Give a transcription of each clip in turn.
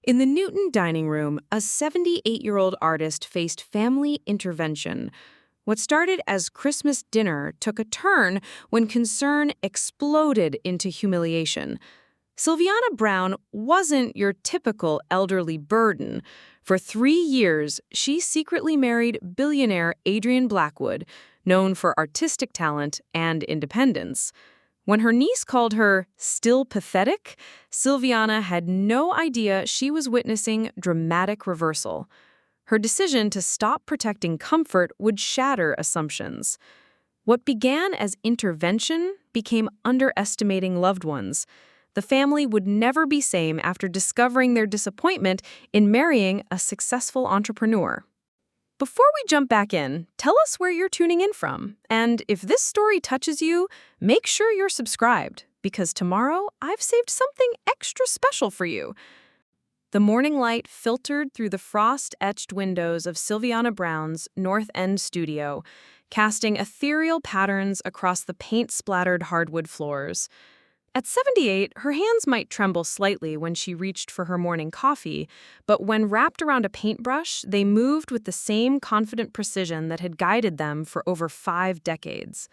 In the Newton dining room, a 78-year-old artist faced family intervention. What started as Christmas dinner took a turn when concern exploded into humiliation. Sylviana Brown wasn't your typical elderly burden. For 3 years, she secretly married billionaire Adrian Blackwood, known for artistic talent and independence. When her niece called her still pathetic, Sylviana had no idea she was witnessing dramatic reversal. Her decision to stop protecting comfort would shatter assumptions. What began as intervention became underestimating loved ones. The family would never be same after discovering their disappointment in marrying a successful entrepreneur. Before we jump back in, tell us where you're tuning in from. And if this story touches you, make sure you're subscribed, because tomorrow I've saved something extra special for you. The morning light filtered through the frost-etched windows of Sylviana Brown's North End studio, casting ethereal patterns across the paint-splattered hardwood floors. At 78, her hands might tremble slightly when she reached for her morning coffee, but when wrapped around a paintbrush, they moved with the same confident precision that had guided them for over 5 decades.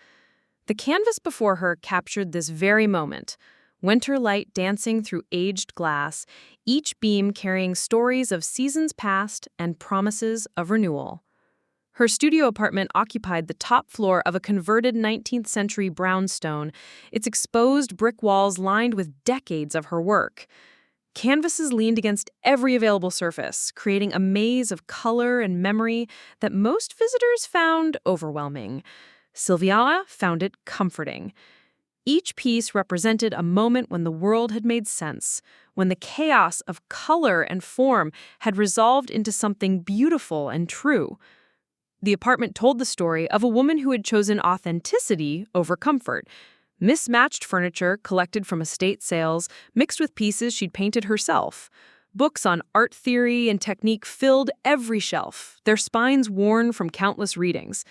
The canvas before her captured this very moment, winter light dancing through aged glass, each beam carrying stories of seasons past and promises of renewal. Her studio apartment occupied the top floor of a converted 19th-century brownstone, its exposed brick walls lined with decades of her work. Canvases leaned against every available surface, creating a maze of color and memory that most visitors found overwhelming. Sylviana found it comforting. Each piece represented a moment when the world had made sense, when the chaos of color and form had resolved into something beautiful and true. The apartment told the story of a woman who had chosen authenticity over comfort. Mismatched furniture collected from estate sales, mixed with pieces she'd painted herself. Books on art theory and technique filled every shelf, their spines worn from countless readings.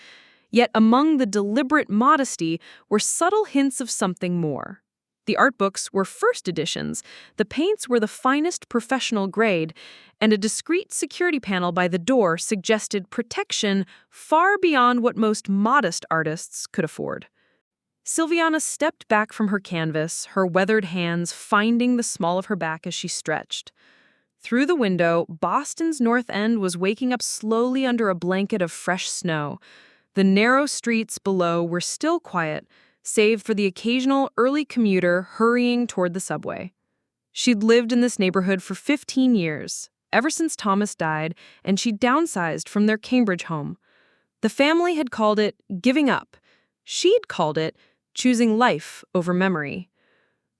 Yet among the deliberate modesty were subtle hints of something more. The art books were first editions, the paints were the finest professional grade, and a discreet security panel by the door suggested protection far beyond what most modest artists could afford. Sylviana stepped back from her canvas, her weathered hands finding the small of her back as she stretched. Through the window, Boston's North End was waking up slowly under a blanket of fresh snow. The narrow streets below were still quiet, save for the occasional early commuter hurrying toward the subway. She'd lived in this neighborhood for 15 years, ever since Thomas died, and she'd downsized from their Cambridge home. The family had called it giving up. She'd called it choosing life over memory.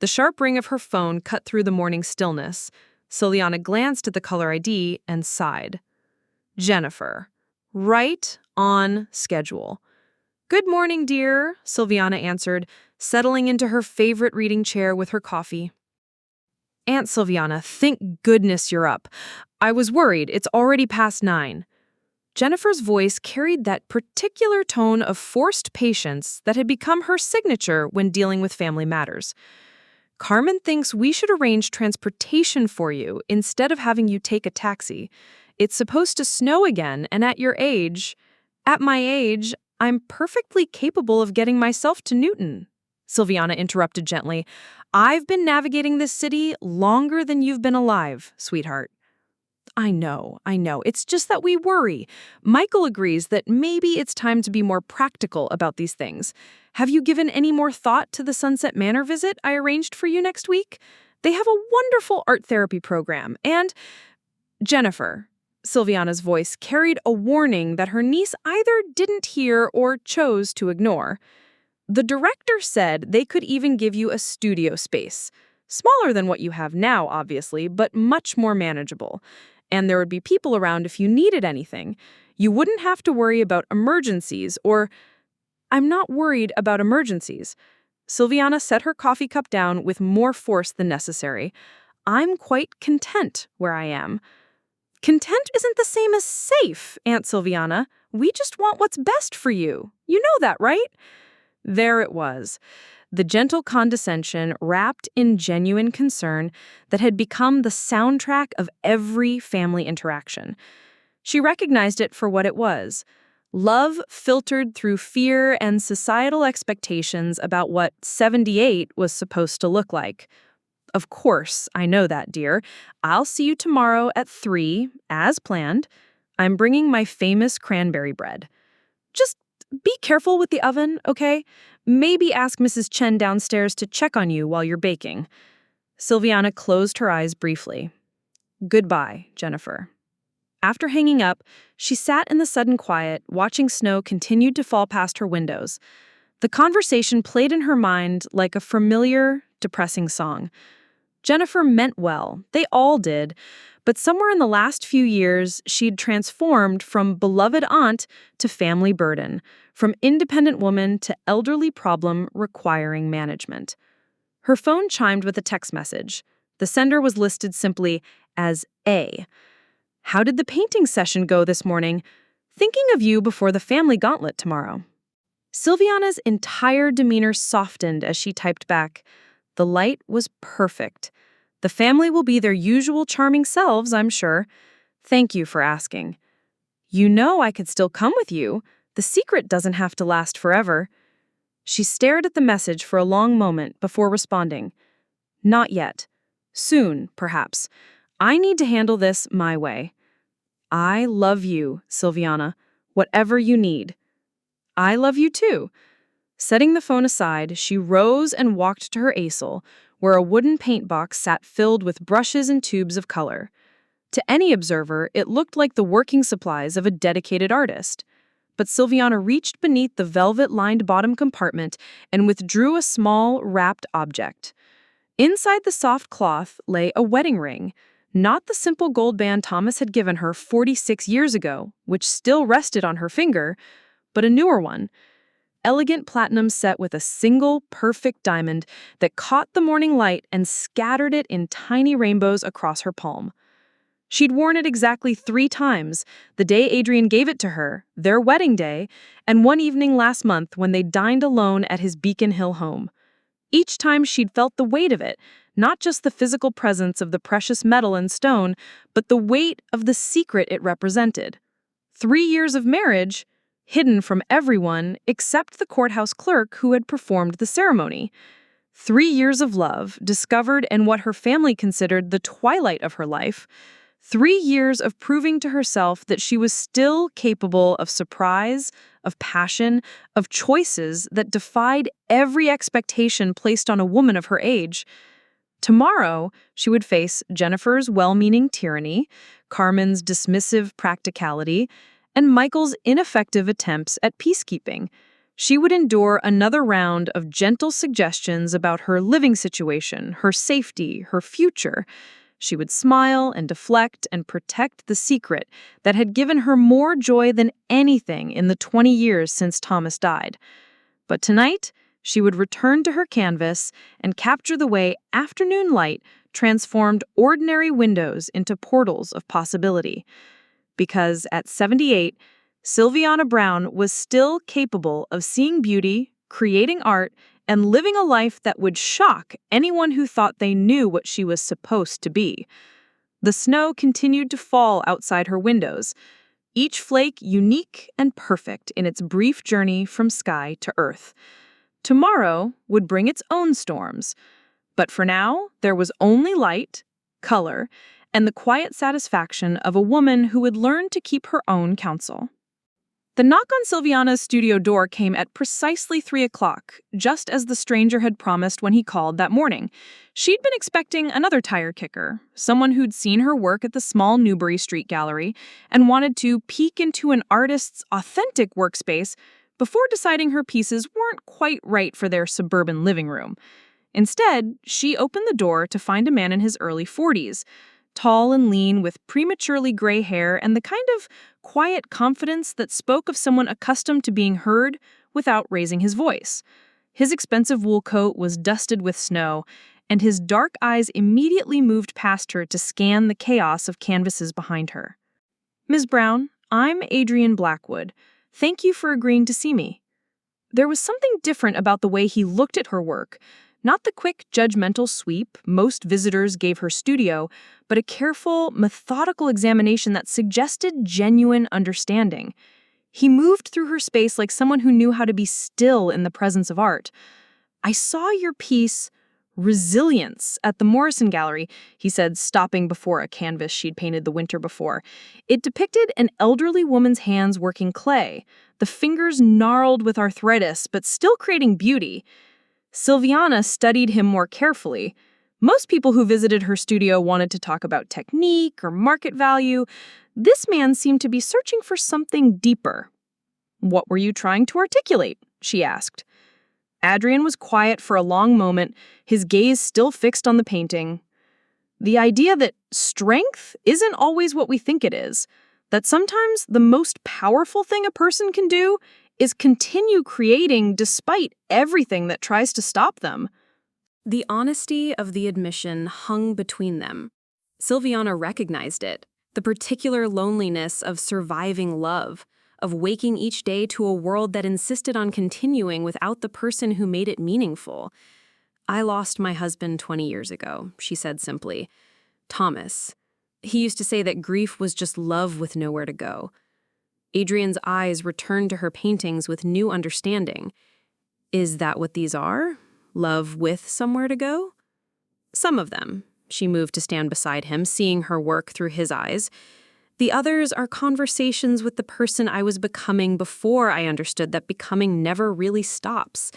The sharp ring of her phone cut through the morning stillness. Sylviana glanced at the caller ID and sighed. Jennifer. Right on schedule. "Good morning, dear," Sylviana answered, settling into her favorite reading chair with her coffee. "Aunt Sylviana, thank goodness you're up. I was worried. It's already past 9. Jennifer's voice carried that particular tone of forced patience that had become her signature when dealing with family matters. "Carmen thinks we should arrange transportation for you instead of having you take a taxi. It's supposed to snow again, and at my age, I'm perfectly capable of getting myself to Newton." Sylviana interrupted gently. "I've been navigating this city longer than you've been alive, sweetheart." I know. It's just that we worry. Michael agrees that maybe it's time to be more practical about these things. Have you given any more thought to the Sunset Manor visit I arranged for you next week? They have a wonderful art therapy program. And Jennifer, Sylviana's voice carried a warning that her niece either didn't hear or chose to ignore. "The director said they could even give you a studio space. Smaller than what you have now, obviously, but much more manageable. And there would be people around if you needed anything. You wouldn't have to worry about emergencies or—" "I'm not worried about emergencies." Sylviana set her coffee cup down with more force than necessary. "I'm quite content where I am." "Content isn't the same as safe, Aunt Sylviana. We just want what's best for you. You know that, right?" There it was. the gentle condescension wrapped in genuine concern that had become the soundtrack of every family interaction. She recognized it for what it was: love filtered through fear and societal expectations about what 78 was supposed to look like. "Of course, I know that, dear. I'll see you tomorrow at 3, as planned. I'm bringing my famous cranberry bread. Just be careful with the oven, okay? Maybe ask Mrs. Chen downstairs to check on you while you're baking." Sylviana closed her eyes briefly. "Goodbye, Jennifer." After hanging up, she sat in the sudden quiet, watching snow continue to fall past her windows. The conversation played in her mind like a familiar, depressing song. Jennifer meant well, they all did, but somewhere in the last few years, she'd transformed from beloved aunt to family burden, from independent woman to elderly problem requiring management. Her phone chimed with a text message. The sender was listed simply as A. "How did the painting session go this morning? Thinking of you before the family gauntlet tomorrow." Sylviana's entire demeanor softened as she typed back, "The light was perfect. The family will be their usual charming selves, I'm sure. Thank you for asking. You know I could still come with you. The secret doesn't have to last forever." She stared at the message for a long moment before responding. "Not yet. Soon, perhaps. I need to handle this my way. I love you, Sylviana. Whatever you need." "I love you too." Setting the phone aside, she rose and walked to her easel, where a wooden paint box sat filled with brushes and tubes of color. To any observer, it looked like the working supplies of a dedicated artist. But Sylviana reached beneath the velvet-lined bottom compartment and withdrew a small, wrapped object. Inside the soft cloth lay a wedding ring, not the simple gold band Thomas had given her 46 years ago, which still rested on her finger, but a newer one. Elegant platinum set with a single, perfect diamond that caught the morning light and scattered it in tiny rainbows across her palm. She'd worn it exactly 3 times, the day Adrian gave it to her, their wedding day, and one evening last month when they dined alone at his Beacon Hill home. Each time she'd felt the weight of it, not just the physical presence of the precious metal and stone, but the weight of the secret it represented. 3 years of marriage, hidden from everyone except the courthouse clerk who had performed the ceremony. 3 years of love, discovered in what her family considered the twilight of her life. 3 years of proving to herself that she was still capable of surprise, of passion, of choices that defied every expectation placed on a woman of her age. Tomorrow, she would face Jennifer's well-meaning tyranny, Carmen's dismissive practicality, and Michael's ineffective attempts at peacekeeping. She would endure another round of gentle suggestions about her living situation, her safety, her future. She would smile and deflect and protect the secret that had given her more joy than anything in the 20 years since Thomas died. But tonight, she would return to her canvas and capture the way afternoon light transformed ordinary windows into portals of possibility. Because at 78, Sylviana Brown was still capable of seeing beauty, creating art, and living a life that would shock anyone who thought they knew what she was supposed to be. The snow continued to fall outside her windows, each flake unique and perfect in its brief journey from sky to earth. Tomorrow would bring its own storms, but for now, there was only light, color, and the quiet satisfaction of a woman who had learned to keep her own counsel. The knock on Sylviana's studio door came at precisely 3 o'clock, just as the stranger had promised when he called that morning. She'd been expecting another tire kicker, someone who'd seen her work at the small Newbury Street gallery and wanted to peek into an artist's authentic workspace before deciding her pieces weren't quite right for their suburban living room. Instead, she opened the door to find a man in his early 40s, tall and lean with prematurely gray hair and the kind of quiet confidence that spoke of someone accustomed to being heard without raising his voice. His expensive wool coat was dusted with snow, and his dark eyes immediately moved past her to scan the chaos of canvases behind her. "Ms. Brown, I'm Adrian Blackwood. Thank you for agreeing to see me." There was something different about the way he looked at her work. Not the quick, judgmental sweep most visitors gave her studio, but a careful, methodical examination that suggested genuine understanding. He moved through her space like someone who knew how to be still in the presence of art. "I saw your piece, Resilience, at the Morrison Gallery," he said, stopping before a canvas she'd painted the winter before. It depicted an elderly woman's hands working clay, the fingers gnarled with arthritis, but still creating beauty. Sylviana studied him more carefully. Most people who visited her studio wanted to talk about technique or market value. This man seemed to be searching for something deeper. "What were you trying to articulate?" she asked. Adrian was quiet for a long moment, his gaze still fixed on the painting. "The idea that strength isn't always what we think it is, that sometimes the most powerful thing a person can do is continue creating despite everything that tries to stop them." The honesty of the admission hung between them. Sylviana recognized it, the particular loneliness of surviving love, of waking each day to a world that insisted on continuing without the person who made it meaningful. "I lost my husband 20 years ago," she said simply. "Thomas. He used to say that grief was just love with nowhere to go." Adrian's eyes returned to her paintings with new understanding. "Is that what these are? Love with somewhere to go?" "Some of them." She moved to stand beside him, seeing her work through his eyes. "The others are conversations with the person I was becoming before I understood that becoming never really stops."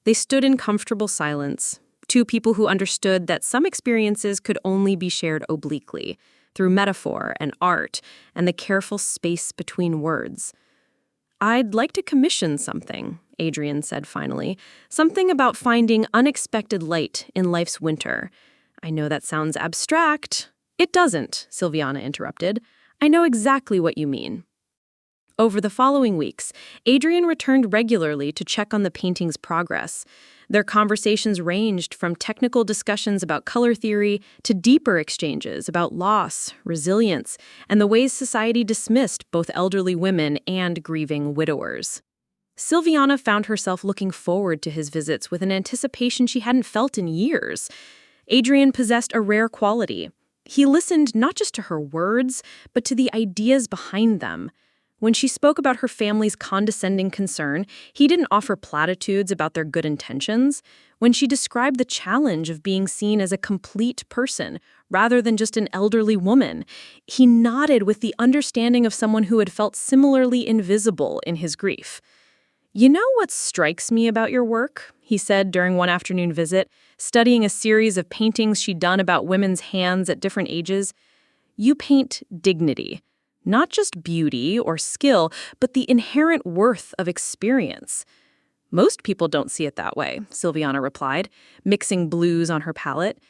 They stood in comfortable silence, two people who understood that some experiences could only be shared obliquely, through metaphor and art and the careful space between words. "I'd like to commission something," Adrian said finally. "Something about finding unexpected light in life's winter. I know that sounds abstract." "It doesn't," Sylviana interrupted. "I know exactly what you mean." Over the following weeks, Adrian returned regularly to check on the painting's progress. Their conversations ranged from technical discussions about color theory to deeper exchanges about loss, resilience, and the ways society dismissed both elderly women and grieving widowers. Sylviana found herself looking forward to his visits with an anticipation she hadn't felt in years. Adrian possessed a rare quality. He listened not just to her words, but to the ideas behind them. When she spoke about her family's condescending concern, he didn't offer platitudes about their good intentions. When she described the challenge of being seen as a complete person rather than just an elderly woman, he nodded with the understanding of someone who had felt similarly invisible in his grief. "You know what strikes me about your work?" he said during one afternoon visit, studying a series of paintings she'd done about women's hands at different ages. "You paint dignity. Not just beauty or skill, but the inherent worth of experience." "Most people don't see it that way," Sylviana replied, mixing blues on her palette.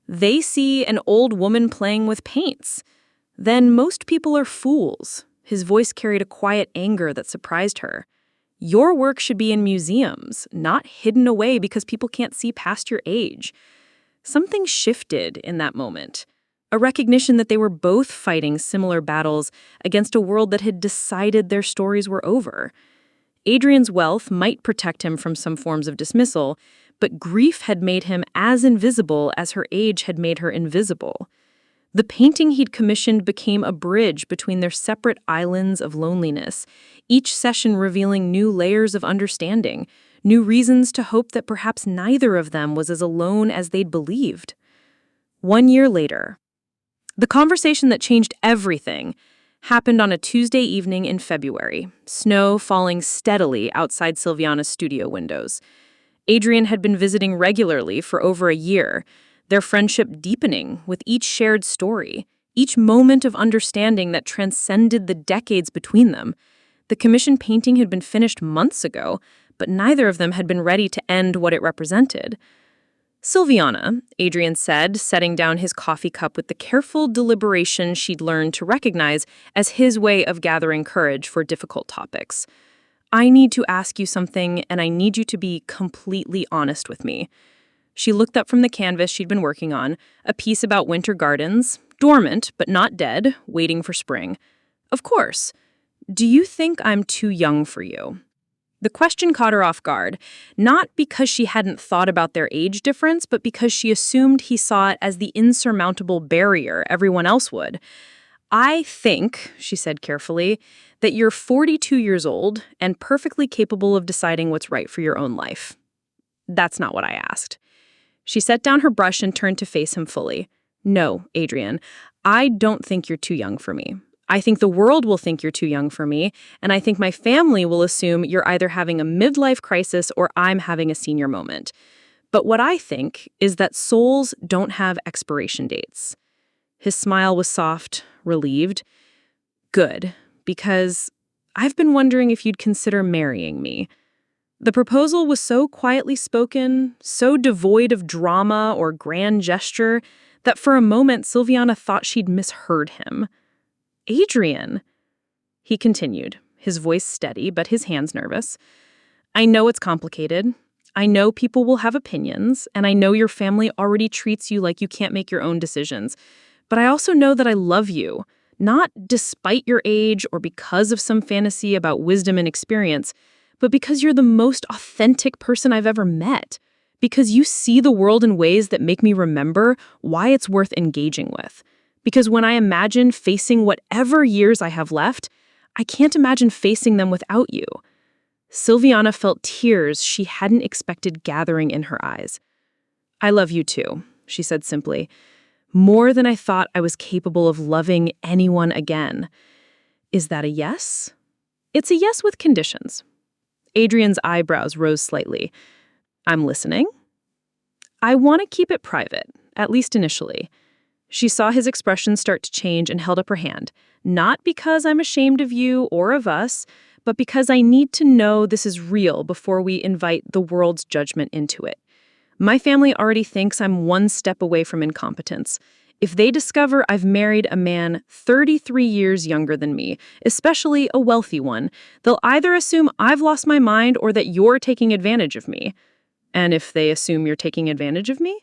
"They see an old woman playing with paints. Then most people are fools." His voice carried a quiet anger that surprised her. "Your work should be in museums, not hidden away because people can't see past your age." Something shifted in that moment. A recognition that they were both fighting similar battles against a world that had decided their stories were over. Adrian's wealth might protect him from some forms of dismissal, but grief had made him as invisible as her age had made her invisible. The painting he'd commissioned became a bridge between their separate islands of loneliness, each session revealing new layers of understanding, new reasons to hope that perhaps neither of them was as alone as they'd believed. 1 year later, the conversation that changed everything happened on a Tuesday evening in February, snow falling steadily outside Sylviana's studio windows. Adrian had been visiting regularly for over a year, their friendship deepening with each shared story, each moment of understanding that transcended the decades between them. The commissioned painting had been finished months ago, but neither of them had been ready to end what it represented. "Sylviana," Adrian said, setting down his coffee cup with the careful deliberation she'd learned to recognize as his way of gathering courage for difficult topics. "I need to ask you something, and I need you to be completely honest with me." She looked up from the canvas she'd been working on, a piece about winter gardens, dormant but not dead, waiting for spring. "Of course. Do you think I'm too young for you?" The question caught her off guard, not because she hadn't thought about their age difference, but because she assumed he saw it as the insurmountable barrier everyone else would. I think, she said carefully, that you're 42 years old and perfectly capable of deciding what's right for your own life. That's not what I asked. She set down her brush and turned to face him fully. No, Adrian, I don't think you're too young for me. I think the world will think you're too young for me, and I think my family will assume you're either having a midlife crisis or I'm having a senior moment. But what I think is that souls don't have expiration dates. His smile was soft, relieved. Good, because I've been wondering if you'd consider marrying me. The proposal was so quietly spoken, so devoid of drama or grand gesture, that for a moment Sylviana thought she'd misheard him. Adrian, he continued, his voice steady but his hands nervous. I know it's complicated. I know people will have opinions, and I know your family already treats you like you can't make your own decisions. But I also know that I love you, not despite your age or because of some fantasy about wisdom and experience, but because you're the most authentic person I've ever met. Because you see the world in ways that make me remember why it's worth engaging with. Because when I imagine facing whatever years I have left, I can't imagine facing them without you. Sylviana felt tears she hadn't expected gathering in her eyes. I love you too, she said simply. More than I thought I was capable of loving anyone again. Is that a yes? It's a yes with conditions. Adrian's eyebrows rose slightly. I'm listening. I want to keep it private, at least initially. She saw his expression start to change and held up her hand. Not because I'm ashamed of you or of us, but because I need to know this is real before we invite the world's judgment into it. My family already thinks I'm one step away from incompetence. If they discover I've married a man 33 years younger than me, especially a wealthy one, they'll either assume I've lost my mind or that you're taking advantage of me. And if they assume you're taking advantage of me,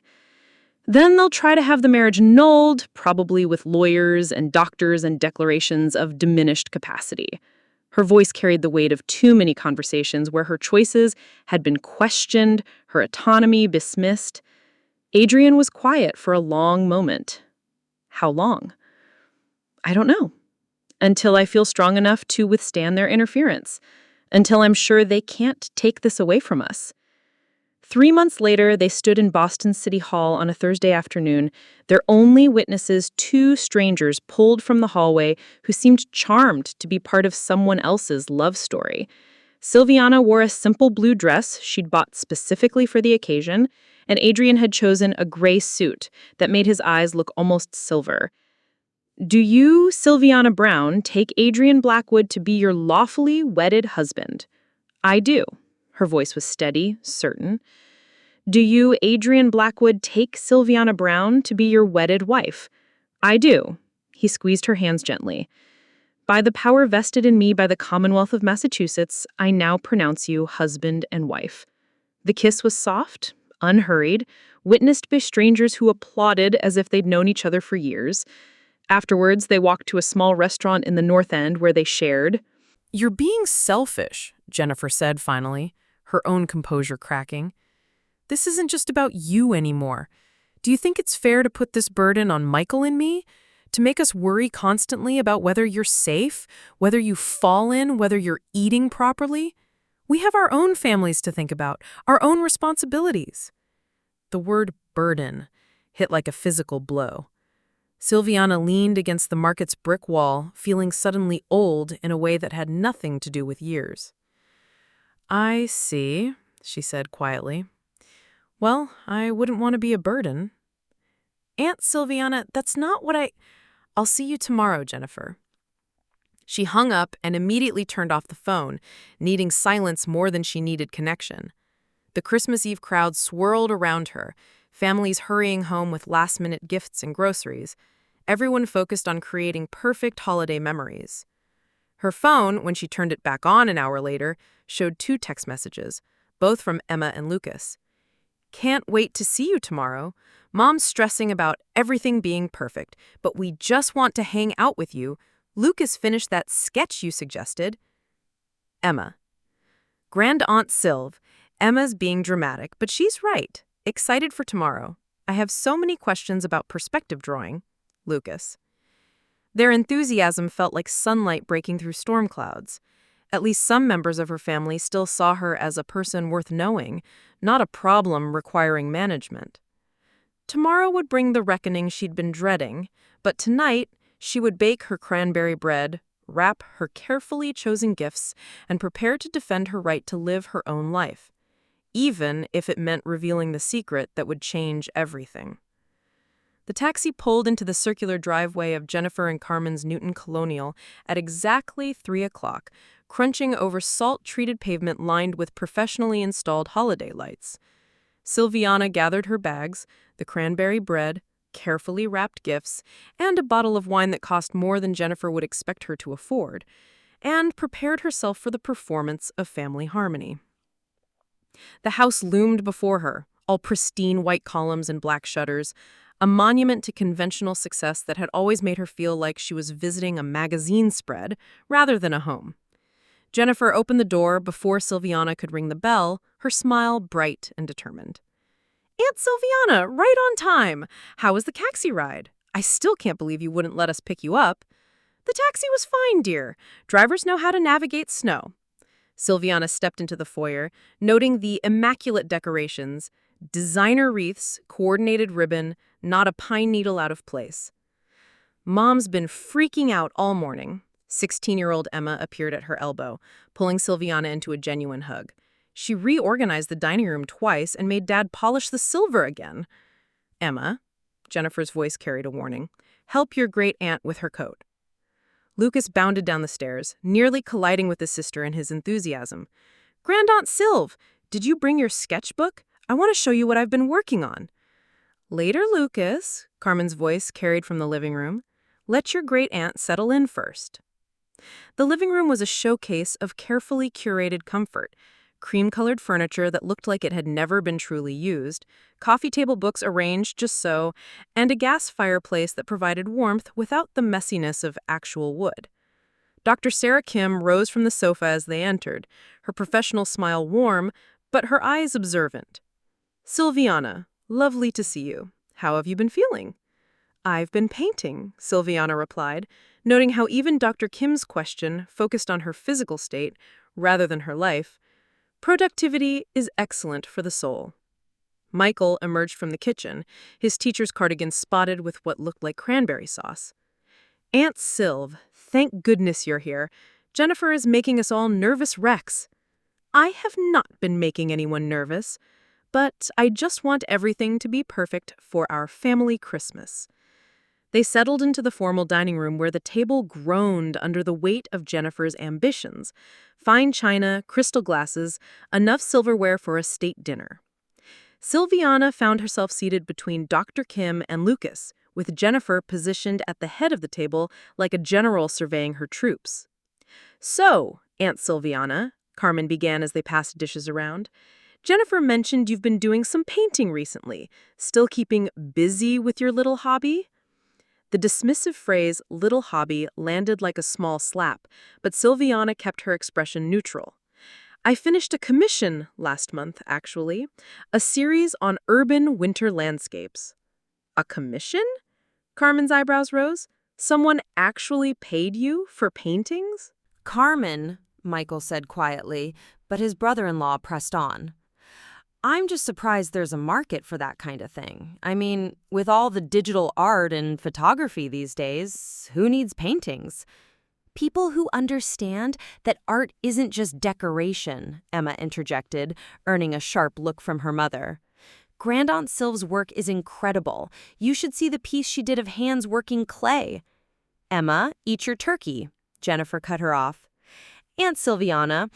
then they'll try to have the marriage annulled, probably with lawyers and doctors and declarations of diminished capacity. Her voice carried the weight of too many conversations where her choices had been questioned, her autonomy dismissed. Adrian was quiet for a long moment. How long? I don't know. Until I feel strong enough to withstand their interference. Until I'm sure they can't take this away from us. 3 months later, they stood in Boston City Hall on a Thursday afternoon, their only witnesses 2 strangers pulled from the hallway who seemed charmed to be part of someone else's love story. Sylviana wore a simple blue dress she'd bought specifically for the occasion, and Adrian had chosen a gray suit that made his eyes look almost silver. Do you, Sylviana Brown, take Adrian Blackwood to be your lawfully wedded husband? I do. Her voice was steady, certain. Do you, Adrian Blackwood, take Sylviana Brown to be your wedded wife? I do. He squeezed her hands gently. By the power vested in me by the Commonwealth of Massachusetts, I now pronounce you husband and wife. The kiss was soft, unhurried, witnessed by strangers who applauded as if they'd known each other for years. Afterwards, they walked to a small restaurant in the North End where they shared. You're being selfish, Jennifer said finally, her own composure cracking. This isn't just about you anymore. Do you think it's fair to put this burden on Michael and me? To make us worry constantly about whether you're safe, whether you fall in, whether you're eating properly? We have our own families to think about, our own responsibilities. The word burden hit like a physical blow. Sylviana leaned against the market's brick wall, feeling suddenly old in a way that had nothing to do with years. I see, she said quietly. Well, I wouldn't want to be a burden. Aunt Sylviana, that's not what I'll see you tomorrow, Jennifer. She hung up and immediately turned off the phone, needing silence more than she needed connection. The Christmas Eve crowd swirled around her, families hurrying home with last-minute gifts and groceries, everyone focused on creating perfect holiday memories. Her phone, when she turned it back on an hour later, showed 2 text messages, both from Emma and Lucas. Can't wait to see you tomorrow. Mom's stressing about everything being perfect, but we just want to hang out with you. Lucas finished that sketch you suggested. Emma. Grand Aunt Sylv, Emma's being dramatic, but she's right. Excited for tomorrow. I have so many questions about perspective drawing. Lucas. Their enthusiasm felt like sunlight breaking through storm clouds. At least some members of her family still saw her as a person worth knowing, not a problem requiring management. Tomorrow would bring the reckoning she'd been dreading, but tonight she would bake her cranberry bread, wrap her carefully chosen gifts, and prepare to defend her right to live her own life, even if it meant revealing the secret that would change everything. The taxi pulled into the circular driveway of Jennifer and Carmen's Newton Colonial at exactly 3 o'clock, crunching over salt-treated pavement lined with professionally installed holiday lights. Sylviana gathered her bags, the cranberry bread, carefully wrapped gifts, and a bottle of wine that cost more than Jennifer would expect her to afford, and prepared herself for the performance of family harmony. The house loomed before her, all pristine white columns and black shutters, a monument to conventional success that had always made her feel like she was visiting a magazine spread rather than a home. Jennifer opened the door before Sylviana could ring the bell, her smile bright and determined. "Aunt Sylviana, right on time! How was the taxi ride? I still can't believe you wouldn't let us pick you up." "The taxi was fine, dear. Drivers know how to navigate snow." Sylviana stepped into the foyer, noting the immaculate decorations, designer wreaths, coordinated ribbon, not a pine needle out of place. Mom's been freaking out all morning. 16-year-old Emma appeared at her elbow, pulling Sylviana into a genuine hug. She reorganized the dining room twice and made Dad polish the silver again. "Emma," Jennifer's voice carried a warning, "help your great-aunt with her coat." Lucas bounded down the stairs, nearly colliding with his sister in his enthusiasm. "Grand Aunt Sylv, did you bring your sketchbook? I want to show you what I've been working on." "Later, Lucas," Carmen's voice carried from the living room. "Let your great-aunt settle in first." The living room was a showcase of carefully curated comfort. Cream-colored furniture that looked like it had never been truly used, coffee table books arranged just so, and a gas fireplace that provided warmth without the messiness of actual wood. Dr. Sarah Kim rose from the sofa as they entered, her professional smile warm, but her eyes observant. "Sylviana, lovely to see you. How have you been feeling?" "I've been painting," Sylviana replied, noting how even Dr. Kim's question focused on her physical state rather than her life. "Productivity is excellent for the soul." Michael emerged from the kitchen, his teacher's cardigan spotted with what looked like cranberry sauce. "Aunt Sylv, thank goodness you're here. Jennifer is making us all nervous wrecks." "I have not been making anyone nervous, but I just want everything to be perfect for our family Christmas." They settled into the formal dining room where the table groaned under the weight of Jennifer's ambitions. Fine china, crystal glasses, enough silverware for a state dinner. Sylviana found herself seated between Dr. Kim and Lucas, with Jennifer positioned at the head of the table like a general surveying her troops. "So, Aunt Sylviana," Carmen began as they passed dishes around, "Jennifer mentioned you've been doing some painting recently. Still keeping busy with your little hobby?" The dismissive phrase, little hobby, landed like a small slap, but Sylviana kept her expression neutral. "I finished a commission last month, actually. A series on urban winter landscapes." "A commission?" Carmen's eyebrows rose. "Someone actually paid you for paintings?" "Carmen," Michael said quietly, but his brother-in-law pressed on. "I'm just surprised there's a market for that kind of thing. I mean, with all the digital art and photography these days, who needs paintings?" "People who understand that art isn't just decoration," Emma interjected, earning a sharp look from her mother. "Grand Aunt Sylv's work is incredible. You should see the piece she did of hands working clay." "Emma, eat your turkey," Jennifer cut her off. "Aunt Sylviana,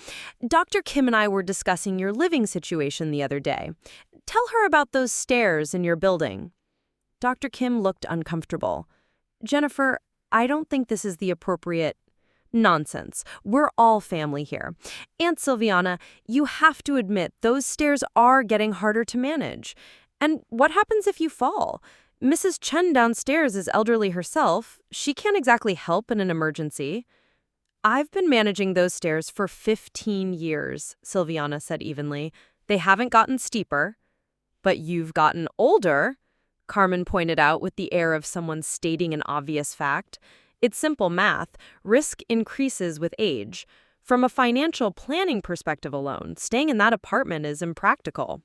Dr. Kim and I were discussing your living situation the other day. Tell her about those stairs in your building." Dr. Kim looked uncomfortable. "Jennifer, I don't think this is the appropriate—" "Nonsense. We're all family here. Aunt Sylviana, you have to admit those stairs are getting harder to manage. And what happens if you fall? Mrs. Chen downstairs is elderly herself. She can't exactly help in an emergency." I've been managing those stairs for 15 years, Sylviana said evenly. They haven't gotten steeper. But you've gotten older, Carmen pointed out with the air of someone stating an obvious fact. It's simple math. Risk increases with age. From a financial planning perspective alone, staying in that apartment is impractical.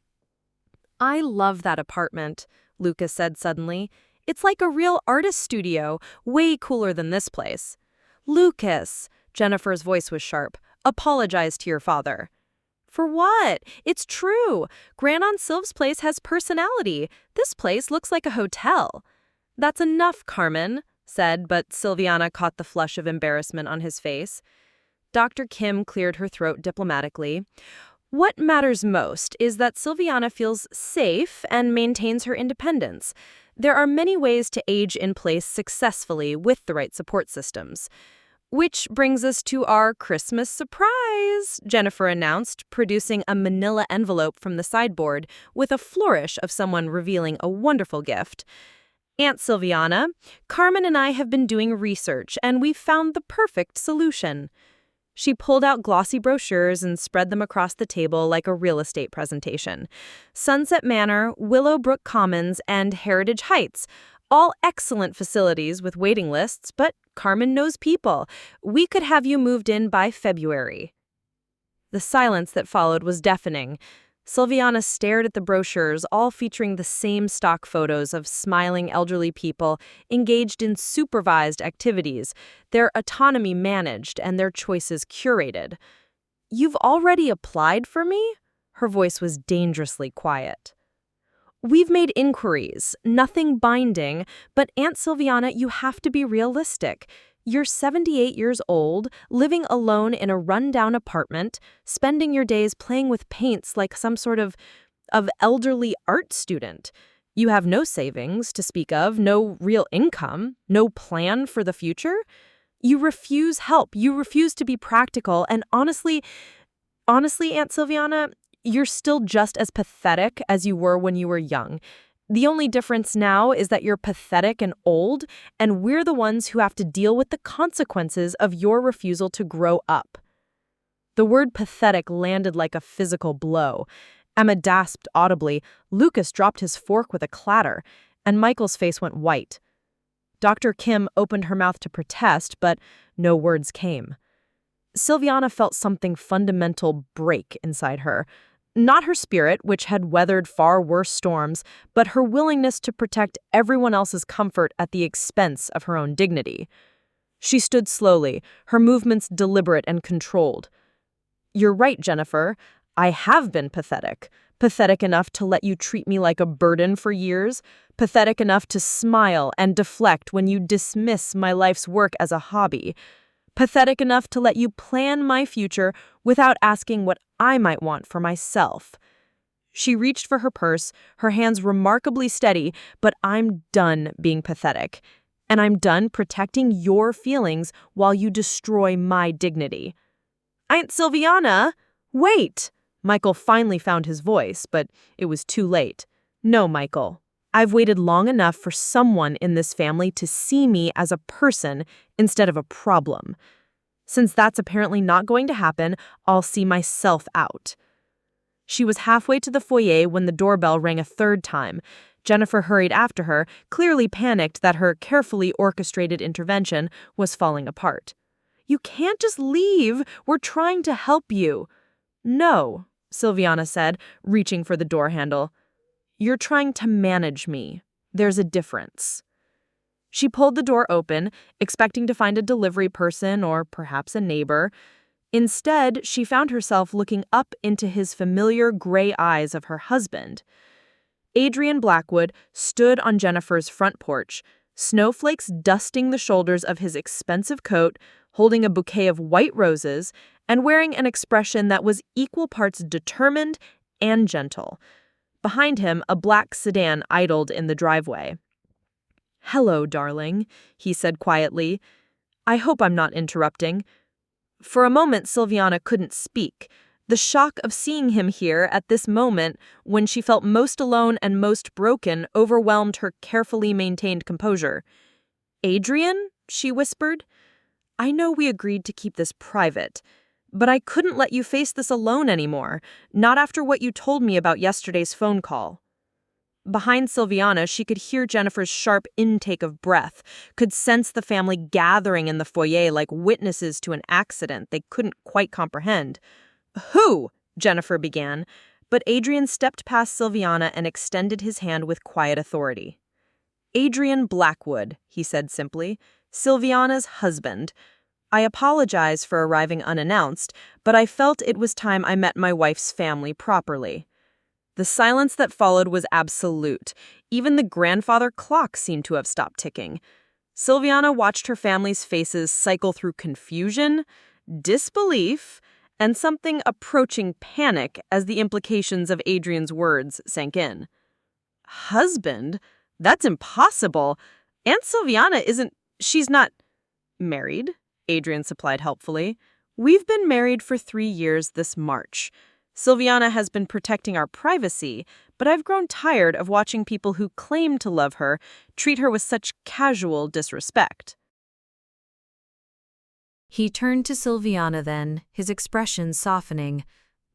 I love that apartment, Lucas said suddenly. It's like a real artist studio, way cooler than this place. Lucas, Jennifer's voice was sharp, apologize to your father. For what? It's true. Grand on Sylv's place has personality. This place looks like a hotel. That's enough, Carmen said, but Sylviana caught the flush of embarrassment on his face. Dr. Kim cleared her throat diplomatically. What matters most is that Sylviana feels safe and maintains her independence. There are many ways to age in place successfully with the right support systems. Which brings us to our Christmas surprise, Jennifer announced, producing a manila envelope from the sideboard with a flourish of someone revealing a wonderful gift. Aunt Sylviana, Carmen and I have been doing research, and we've found the perfect solution. She pulled out glossy brochures and spread them across the table like a real estate presentation. Sunset Manor, Willowbrook Commons, and Heritage Heights. All excellent facilities with waiting lists, but Carmen knows people. We could have you moved in by February. The silence that followed was deafening. Sylviana stared at the brochures, all featuring the same stock photos of smiling elderly people engaged in supervised activities, their autonomy managed and their choices curated. You've already applied for me? Her voice was dangerously quiet. We've made inquiries, nothing binding, but Aunt Sylviana, you have to be realistic. You're 78 years old, living alone in a rundown apartment, spending your days playing with paints like some sort of elderly art student. You have no savings to speak of, no real income, no plan for the future. You refuse help. You refuse to be practical. And honestly, Aunt Sylviana, you're still just as pathetic as you were when you were young. The only difference now is that you're pathetic and old, and we're the ones who have to deal with the consequences of your refusal to grow up. The word pathetic landed like a physical blow. Emma gasped audibly, Lucas dropped his fork with a clatter, and Michael's face went white. Dr. Kim opened her mouth to protest, but no words came. Sylviana felt something fundamental break inside her. Not her spirit, which had weathered far worse storms, but her willingness to protect everyone else's comfort at the expense of her own dignity. She stood slowly, her movements deliberate and controlled. You're right, Jennifer. I have been pathetic. Pathetic enough to let you treat me like a burden for years. Pathetic enough to smile and deflect when you dismiss my life's work as a hobby. Pathetic enough to let you plan my future without asking what I might want for myself. She reached for her purse, her hands remarkably steady, but I'm done being pathetic. And I'm done protecting your feelings while you destroy my dignity. Aunt Sylviana, wait! Michael finally found his voice, but it was too late. No, Michael. I've waited long enough for someone in this family to see me as a person instead of a problem. Since that's apparently not going to happen, I'll see myself out. She was halfway to the foyer when the doorbell rang a third time. Jennifer hurried after her, clearly panicked that her carefully orchestrated intervention was falling apart. You can't just leave. We're trying to help you. No, Sylviana said, reaching for the door handle. You're trying to manage me. There's a difference. She pulled the door open, expecting to find a delivery person or perhaps a neighbor. Instead, she found herself looking up into his familiar gray eyes of her husband. Adrian Blackwood stood on Jennifer's front porch, snowflakes dusting the shoulders of his expensive coat, holding a bouquet of white roses, and wearing an expression that was equal parts determined and gentle. Behind him, a black sedan idled in the driveway. Hello, darling, he said quietly. I hope I'm not interrupting. For a moment, Sylviana couldn't speak. The shock of seeing him here at this moment, when she felt most alone and most broken, overwhelmed her carefully maintained composure. Adrian? She whispered. I know we agreed to keep this private, but I couldn't let you face this alone anymore, not after what you told me about yesterday's phone call. Behind Sylviana, she could hear Jennifer's sharp intake of breath, could sense the family gathering in the foyer like witnesses to an accident they couldn't quite comprehend. "Who?" Jennifer began, but Adrian stepped past Sylviana and extended his hand with quiet authority. "Adrian Blackwood," he said simply, "Sylviana's husband. I apologize for arriving unannounced, but I felt it was time I met my wife's family properly." The silence that followed was absolute. Even the grandfather clock seemed to have stopped ticking. Sylviana watched her family's faces cycle through confusion, disbelief, and something approaching panic as the implications of Adrian's words sank in. "Husband? That's impossible. Aunt Sylviana she's not married," Adrian supplied helpfully. "We've been married for 3 years this March. Sylviana has been protecting our privacy, but I've grown tired of watching people who claim to love her treat her with such casual disrespect." He turned to Sylviana then, his expression softening.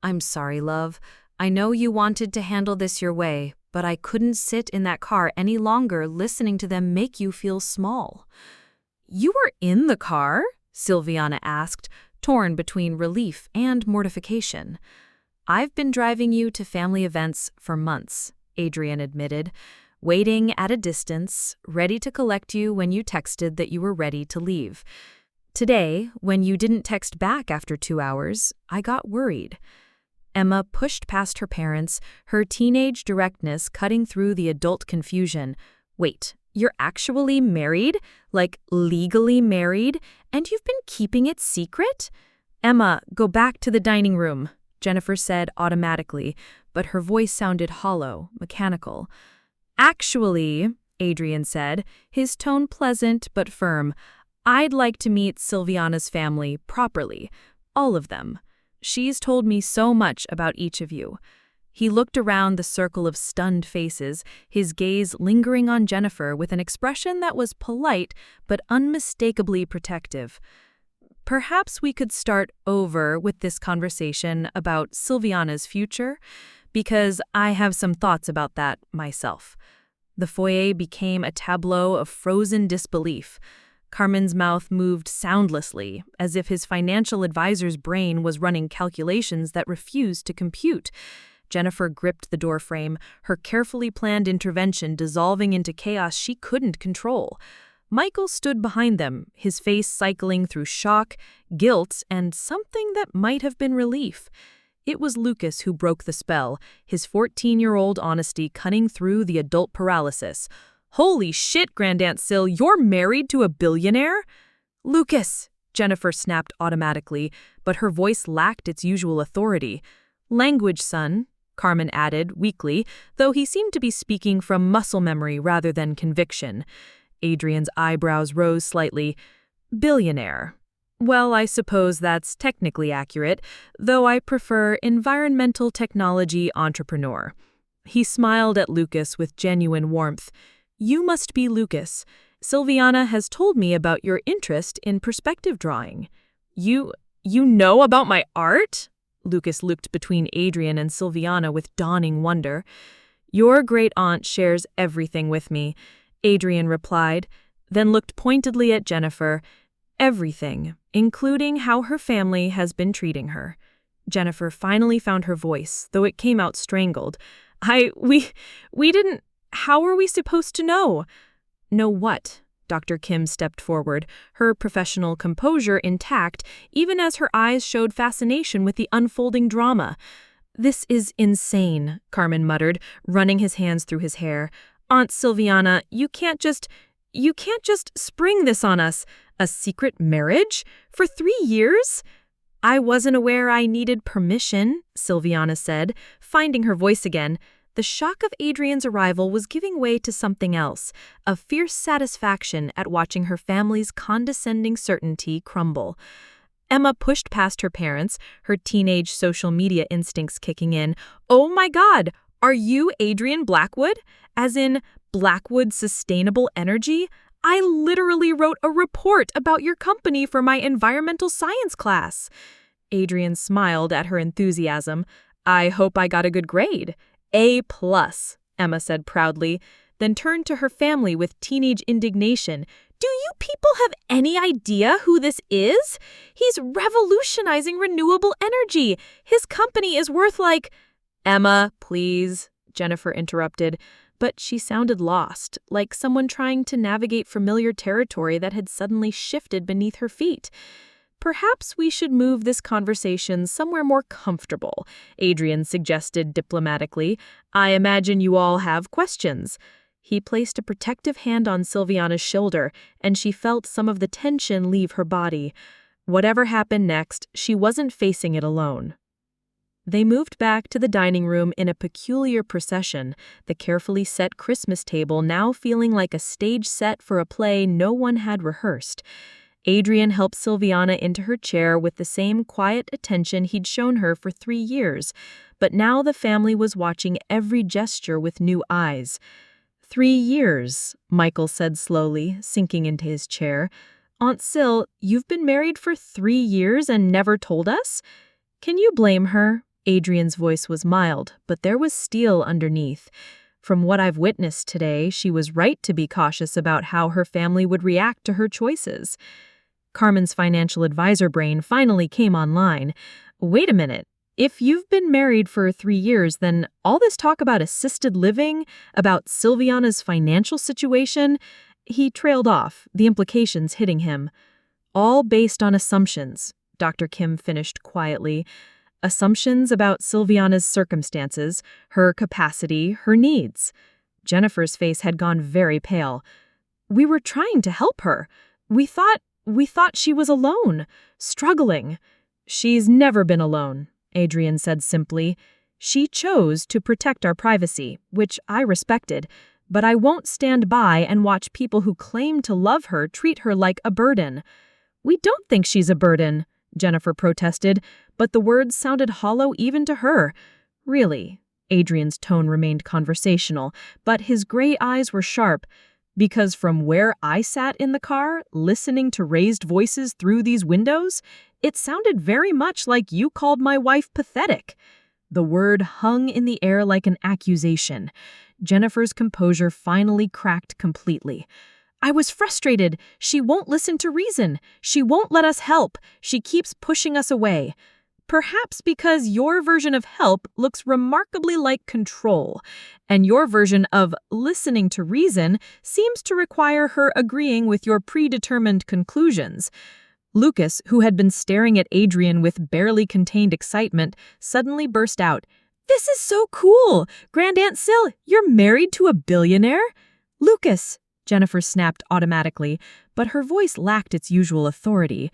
"I'm sorry, love. I know you wanted to handle this your way, but I couldn't sit in that car any longer listening to them make you feel small." "You were in the car?" Sylviana asked, torn between relief and mortification. "I've been driving you to family events for months," Adrian admitted, waiting at a distance, ready to collect you when you texted that you were ready to leave. "Today, when you didn't text back after 2 hours, I got worried." Emma pushed past her parents, her teenage directness cutting through the adult confusion. "Wait, you're actually married? Like, legally married? And you've been keeping it secret?" "Emma, go back to the dining room," Jennifer said automatically, but her voice sounded hollow, mechanical. "Actually," Adrian said, his tone pleasant but firm, "I'd like to meet Sylviana's family properly. All of them. She's told me so much about each of you." He looked around the circle of stunned faces, his gaze lingering on Jennifer with an expression that was polite but unmistakably protective. "Perhaps we could start over with this conversation about Sylviana's future, because I have some thoughts about that myself." The foyer became a tableau of frozen disbelief. Carmen's mouth moved soundlessly, as if his financial advisor's brain was running calculations that refused to compute. Jennifer gripped the doorframe, her carefully planned intervention dissolving into chaos she couldn't control. Michael stood behind them, his face cycling through shock, guilt, and something that might have been relief. It was Lucas who broke the spell, his 14-year-old honesty cutting through the adult paralysis. "Holy shit, Grandaunt Syl, you're married to a billionaire?" "Lucas," Jennifer snapped automatically, but her voice lacked its usual authority. "Language, son," Carmen added, weakly, though he seemed to be speaking from muscle memory rather than conviction. Adrian's eyebrows rose slightly. "Billionaire. Well, I suppose that's technically accurate, though I prefer environmental technology entrepreneur." He smiled at Lucas with genuine warmth. "You must be Lucas. Sylviana has told me about your interest in perspective drawing." You know about my art?" Lucas looked between Adrian and Sylviana with dawning wonder. "Your great-aunt shares everything with me," Adrian replied, then looked pointedly at Jennifer. "Everything, including how her family has been treating her." Jennifer finally found her voice, though it came out strangled. We didn't. How are we supposed to know?" "Know what?" Dr. Kim stepped forward, her professional composure intact, even as her eyes showed fascination with the unfolding drama. "This is insane," Carmen muttered, running his hands through his hair. "Aunt Sylviana, you can't just spring this on us. A secret marriage? For 3 years?" "I wasn't aware I needed permission," Sylviana said, finding her voice again. The shock of Adrian's arrival was giving way to something else, a fierce satisfaction at watching her family's condescending certainty crumble. Emma pushed past her parents, her teenage social media instincts kicking in. "Oh my God, are you Adrian Blackwood? As in Blackwood Sustainable Energy? I literally wrote a report about your company for my environmental science class. Adrian smiled at her enthusiasm. I hope I got a good grade. A+, Emma said proudly, then turned to her family with teenage indignation. Do you people have any idea who this is? He's revolutionizing renewable energy. His company is worth like— Emma, please, Jennifer interrupted, but she sounded lost, like someone trying to navigate familiar territory that had suddenly shifted beneath her feet. Perhaps we should move this conversation somewhere more comfortable, Adrian suggested diplomatically. I imagine you all have questions. He placed a protective hand on Sylviana's shoulder, and she felt some of the tension leave her body. Whatever happened next, she wasn't facing it alone. They moved back to the dining room in a peculiar procession, the carefully set Christmas table now feeling like a stage set for a play no one had rehearsed. Adrian helped Sylviana into her chair with the same quiet attention he'd shown her for 3 years, but now the family was watching every gesture with new eyes. 3 years, Michael said slowly, sinking into his chair. Aunt Syl, you've been married for 3 years and never told us? Can you blame her? Adrian's voice was mild, but there was steel underneath. From what I've witnessed today, she was right to be cautious about how her family would react to her choices. Carmen's financial advisor brain finally came online. Wait a minute. If you've been married for 3 years, then all this talk about assisted living, about Sylviana's financial situation, he trailed off, the implications hitting him. All based on assumptions, Dr. Kim finished quietly. Assumptions about Sylviana's circumstances, her capacity, her needs. Jennifer's face had gone very pale. We were trying to help her. We thought she was alone, struggling. She's never been alone, Adrian said simply. She chose to protect our privacy, which I respected, but I won't stand by and watch people who claim to love her treat her like a burden. We don't think she's a burden, Jennifer protested, but the words sounded hollow even to her. Really? Adrian's tone remained conversational, but his gray eyes were sharp. Because from where I sat in the car, listening to raised voices through these windows, it sounded very much like you called my wife pathetic. The word hung in the air like an accusation. Jennifer's composure finally cracked completely. I was frustrated. She won't listen to reason. She won't let us help. She keeps pushing us away. Perhaps because your version of help looks remarkably like control, and your version of listening to reason seems to require her agreeing with your predetermined conclusions. Lucas, who had been staring at Adrian with barely contained excitement, suddenly burst out. This is so cool! Grand Aunt Syl, you're married to a billionaire? Lucas, Jennifer snapped automatically, but her voice lacked its usual authority.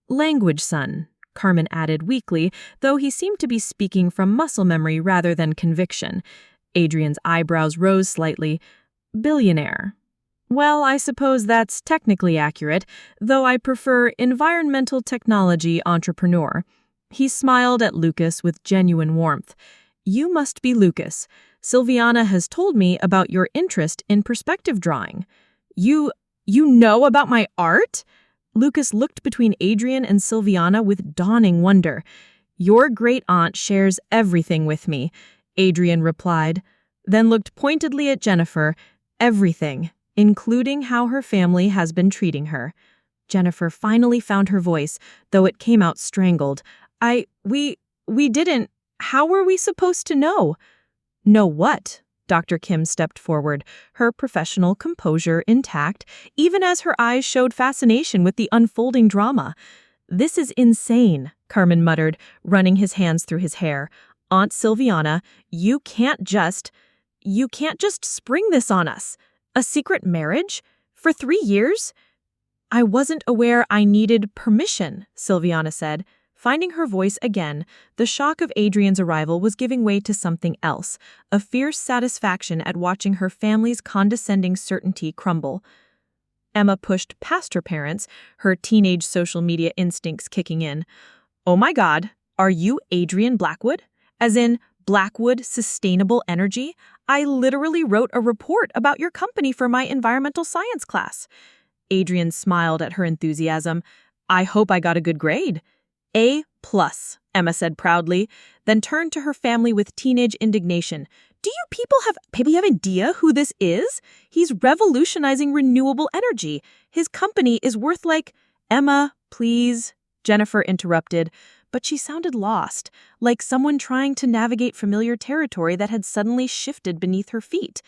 Language, son, Carmen added weakly, though he seemed to be speaking from muscle memory rather than conviction. Adrian's eyebrows rose slightly. Billionaire. Well, I suppose that's technically accurate, though I prefer environmental technology entrepreneur. He smiled at Lucas with genuine warmth. You must be Lucas. Sylviana has told me about your interest in perspective drawing. You know about my art? Lucas looked between Adrian and Sylviana with dawning wonder. Your great-aunt shares everything with me, Adrian replied, then looked pointedly at Jennifer. Everything, including how her family has been treating her. Jennifer finally found her voice, though it came out strangled. We didn't. How were we supposed to know? Know what? Dr. Kim stepped forward, her professional composure intact, even as her eyes showed fascination with the unfolding drama. This is insane, Carmen muttered, running his hands through his hair. Aunt Sylviana, you can't just spring this on us. A secret marriage? For 3 years? I wasn't aware I needed permission, Sylviana said. Finding her voice again, the shock of Adrian's arrival was giving way to something else, a fierce satisfaction at watching her family's condescending certainty crumble. Emma pushed past her parents, her teenage social media instincts kicking in. Oh my God, are you Adrian Blackwood? As in Blackwood Sustainable Energy? I literally wrote a report about your company for my environmental science class. Adrian smiled at her enthusiasm. "I hope I got a good grade." "A plus," Emma said proudly, then turned to her family with teenage indignation. "Do you people have idea who this is? He's revolutionizing renewable energy. His company is worth like—" "Emma, please," Jennifer interrupted, but she sounded lost, like someone trying to navigate familiar territory that had suddenly shifted beneath her feet.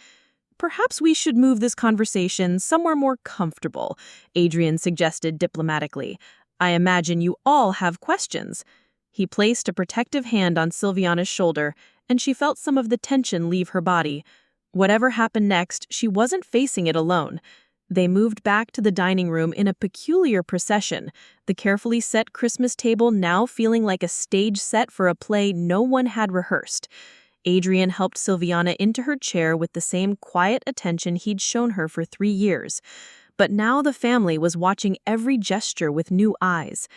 "Perhaps we should move this conversation somewhere more comfortable," Adrian suggested diplomatically. "I imagine you all have questions." He placed a protective hand on Sylviana's shoulder, and she felt some of the tension leave her body. Whatever happened next, she wasn't facing it alone. They moved back to the dining room in a peculiar procession, the carefully set Christmas table now feeling like a stage set for a play no one had rehearsed. Adrian helped Sylviana into her chair with the same quiet attention he'd shown her for 3 years. But now the family was watching every gesture with new eyes.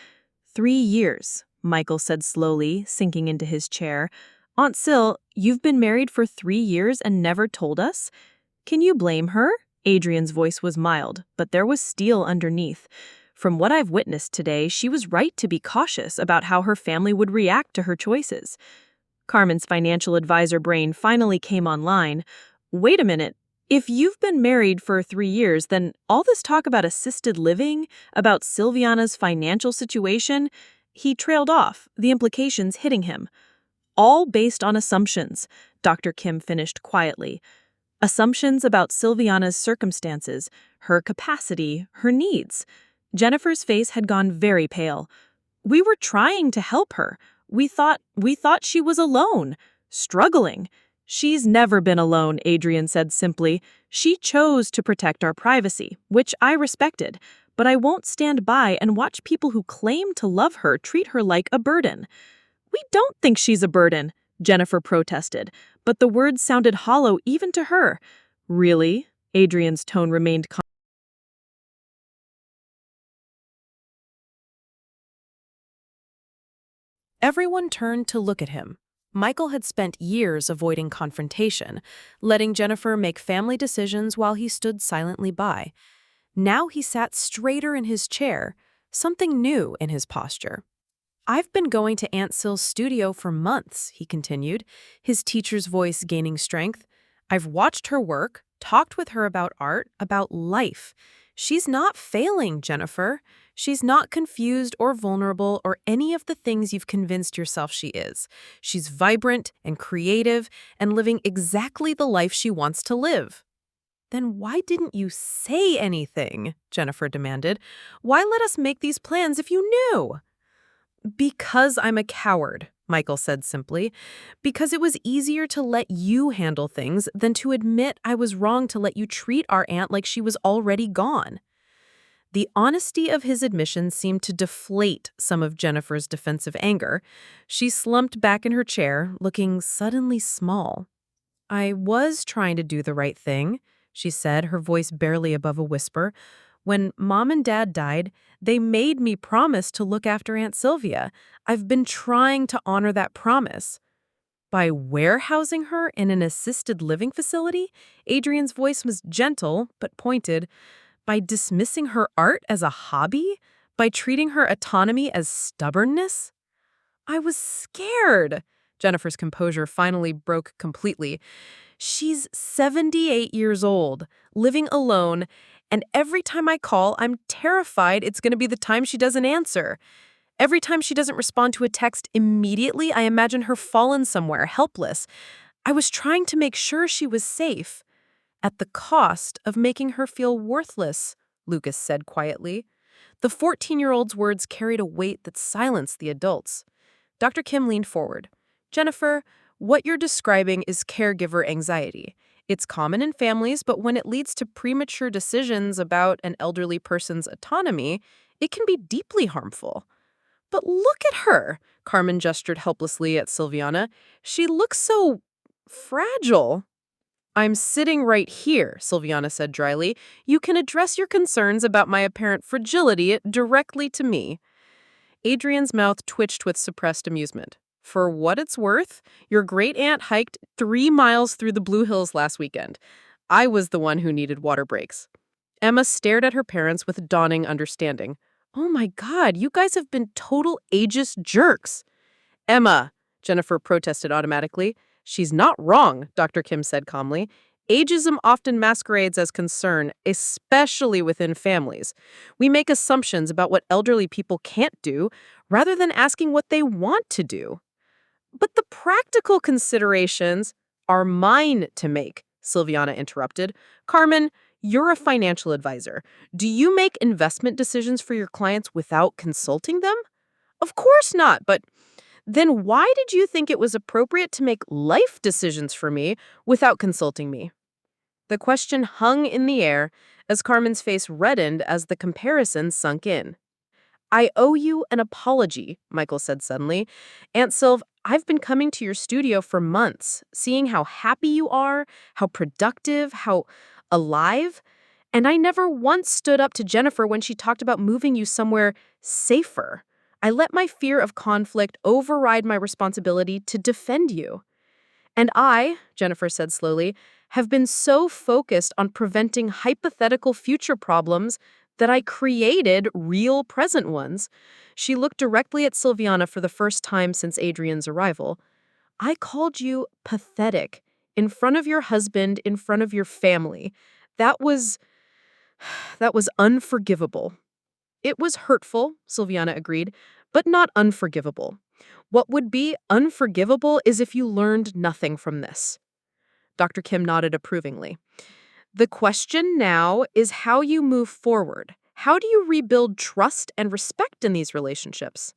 3 years, Michael said slowly, sinking into his chair. "Aunt Syl, you've been married for 3 years and never told us? Can you blame her?" Adrian's voice was mild, but there was steel underneath. "From what I've witnessed today, she was right to be cautious about how her family would react to her choices." Carmen's financial advisor brain finally came online. "Wait a minute. If you've been married for 3 years, then all this talk about assisted living, about Sylviana's financial situation—" He trailed off, the implications hitting him. "All based on assumptions," Dr. Kim finished quietly. "Assumptions about Sylviana's circumstances, her capacity, her needs." Jennifer's face had gone very pale. "We were trying to help her. We thought she was alone, struggling." "She's never been alone," Adrian said simply. "She chose to protect our privacy, which I respected, but I won't stand by and watch people who claim to love her treat her like a burden." "We don't think she's a burden," Jennifer protested, but the words sounded hollow even to her. "Really?" Adrian's tone remained calm. Everyone turned to look at him. Michael had spent years avoiding confrontation, letting Jennifer make family decisions while he stood silently by. Now he sat straighter in his chair, something new in his posture. "I've been going to Aunt Syl's studio for months," he continued, his teacher's voice gaining strength. "I've watched her work, talked with her about art, about life. She's not failing, Jennifer. She's not confused or vulnerable or any of the things you've convinced yourself she is. She's vibrant and creative and living exactly the life she wants to live." "Then why didn't you say anything?" Jennifer demanded. "Why let us make these plans if you knew?" "Because I'm a coward," Michael said simply. "Because it was easier to let you handle things than to admit I was wrong to let you treat our aunt like she was already gone." The honesty of his admission seemed to deflate some of Jennifer's defensive anger. She slumped back in her chair, looking suddenly small. "I was trying to do the right thing," she said, her voice barely above a whisper. "When Mom and Dad died, they made me promise to look after Aunt Sylvia. I've been trying to honor that promise." "By warehousing her in an assisted living facility?" Adrian's voice was gentle but pointed. "By dismissing her art as a hobby? By treating her autonomy as stubbornness?" "I was scared." Jennifer's composure finally broke completely. "She's 78 years old, living alone, and every time I call, I'm terrified it's going to be the time she doesn't answer. Every time she doesn't respond to a text immediately, I imagine her fallen somewhere, helpless. I was trying to make sure she was safe, at the cost of making her feel worthless," Lucas said quietly. The 14-year-old's words carried a weight that silenced the adults. Dr. Kim leaned forward. "Jennifer, what you're describing is caregiver anxiety. It's common in families, but when it leads to premature decisions about an elderly person's autonomy, it can be deeply harmful." "But look at her," Carmen gestured helplessly at Sylviana. "She looks so fragile." "I'm sitting right here," Sylviana said dryly. "You can address your concerns about my apparent fragility directly to me." Adrian's mouth twitched with suppressed amusement. "For what it's worth, your great-aunt hiked 3 miles through the Blue Hills last weekend. I was the one who needed water breaks." Emma stared at her parents with dawning understanding. Oh my God, you guys have been total ageist jerks. Emma, Jennifer protested automatically. She's not wrong, Dr. Kim said calmly. Ageism often masquerades as concern, especially within families. We make assumptions about what elderly people can't do rather than asking what they want to do. But the practical considerations are mine to make, Sylviana interrupted. Carmen, you're a financial advisor. Do you make investment decisions for your clients without consulting them? Of course not, but then why did you think it was appropriate to make life decisions for me without consulting me? The question hung in the air as Carmen's face reddened as the comparison sunk in. I owe you an apology, Michael said suddenly. Aunt Sylv, I've been coming to your studio for months, seeing how happy you are, how productive, how alive, and I never once stood up to Jennifer when she talked about moving you somewhere safer. I let my fear of conflict override my responsibility to defend you. And I, Jennifer said slowly, have been so focused on preventing hypothetical future problems that I created real present ones. She looked directly at Sylviana for the first time since Adrian's arrival. I called you pathetic in front of your husband, in front of your family. That was unforgivable. It was hurtful, Sylviana agreed, but not unforgivable. What would be unforgivable is if you learned nothing from this. Dr. Kim nodded approvingly. The question now is how you move forward. How do you rebuild trust and respect in these relationships?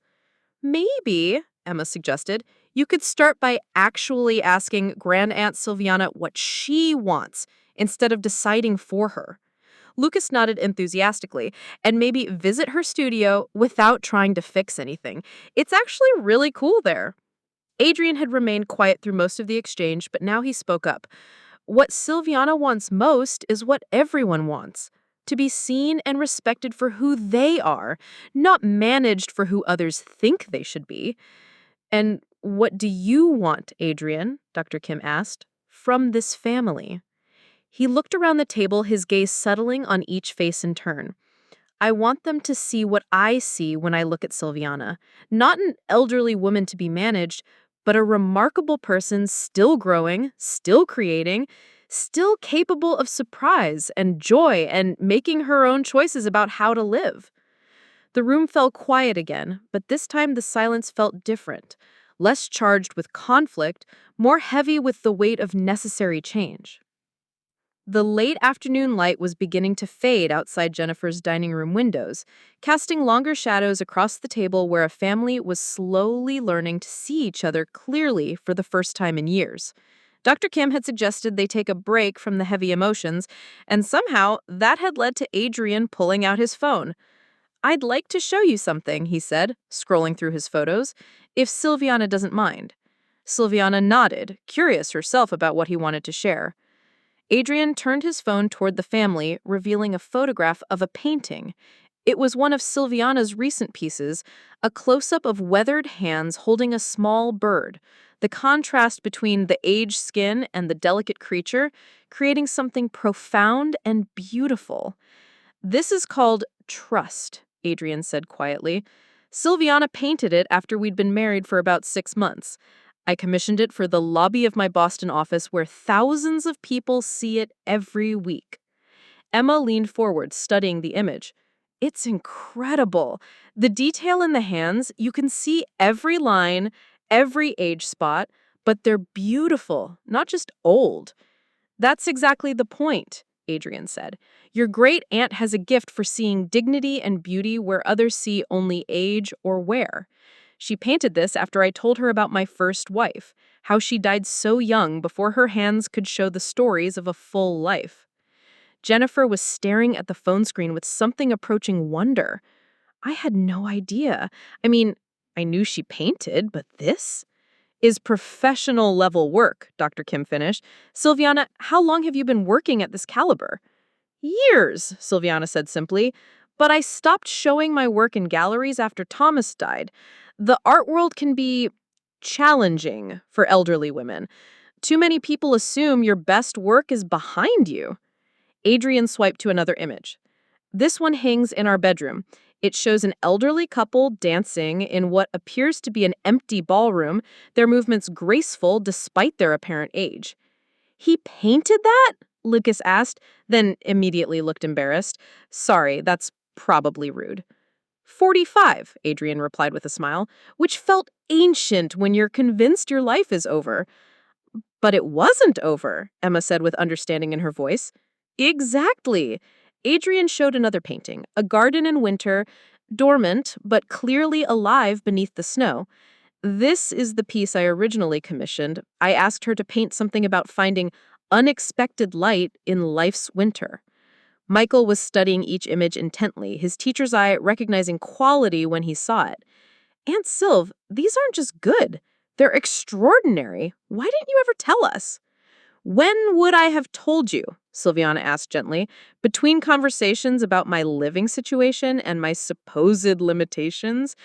Maybe, Emma suggested, you could start by actually asking Grand Aunt Sylviana what she wants instead of deciding for her. Lucas nodded enthusiastically, and maybe visit her studio without trying to fix anything. It's actually really cool there. Adrian had remained quiet through most of the exchange, but now he spoke up. What Sylviana wants most is what everyone wants. To be seen and respected for who they are, not managed for who others think they should be. And what do you want, Adrian? Dr. Kim asked. From this family. He looked around the table, his gaze settling on each face in turn. I want them to see what I see when I look at Sylviana. Not an elderly woman to be managed, but a remarkable person still growing, still creating, still capable of surprise and joy and making her own choices about how to live. The room fell quiet again, but this time the silence felt different, less charged with conflict, more heavy with the weight of necessary change. The late afternoon light was beginning to fade outside Jennifer's dining room windows, casting longer shadows across the table where a family was slowly learning to see each other clearly for the first time in years. Dr. Kim had suggested they take a break from the heavy emotions, and somehow that had led to Adrian pulling out his phone. I'd like to show you something, he said, scrolling through his photos, if Sylviana doesn't mind. Sylviana nodded, curious herself about what he wanted to share. Adrian turned his phone toward the family, revealing a photograph of a painting. It was one of Sylviana's recent pieces, a close-up of weathered hands holding a small bird, the contrast between the aged skin and the delicate creature, creating something profound and beautiful. This is called trust, Adrian said quietly. Sylviana painted it after we'd been married for about 6 months. I commissioned it for the lobby of my Boston office where thousands of people see it every week. Emma leaned forward, studying the image. It's incredible. The detail in the hands, you can see every line, every age spot, but they're beautiful, not just old. That's exactly the point, Adrian said. Your great aunt has a gift for seeing dignity and beauty where others see only age or wear. She painted this after I told her about my first wife, how she died so young before her hands could show the stories of a full life. Jennifer was staring at the phone screen with something approaching wonder. I had no idea. I mean, I knew she painted, but this is professional level work, Dr. Kim finished. Sylviana, how long have you been working at this caliber? Years, Sylviana said simply, but I stopped showing my work in galleries after Thomas died. The art world can be challenging for elderly women. Too many people assume your best work is behind you. Adrian swiped to another image. This one hangs in our bedroom. It shows an elderly couple dancing in what appears to be an empty ballroom, their movements graceful despite their apparent age. He painted that? Lucas asked, then immediately looked embarrassed. Sorry, that's probably rude. 45, Adrian replied with a smile, which felt ancient when you're convinced your life is over. But it wasn't over, Emma said with understanding in her voice. Exactly. Adrian showed another painting, a garden in winter, dormant but clearly alive beneath the snow. This is the piece I originally commissioned. I asked her to paint something about finding unexpected light in life's winter. Michael was studying each image intently, his teacher's eye recognizing quality when he saw it. Aunt Sylv, these aren't just good. They're extraordinary. Why didn't you ever tell us? When would I have told you? Sylviana asked gently. Between conversations about my living situation and my supposed limitations,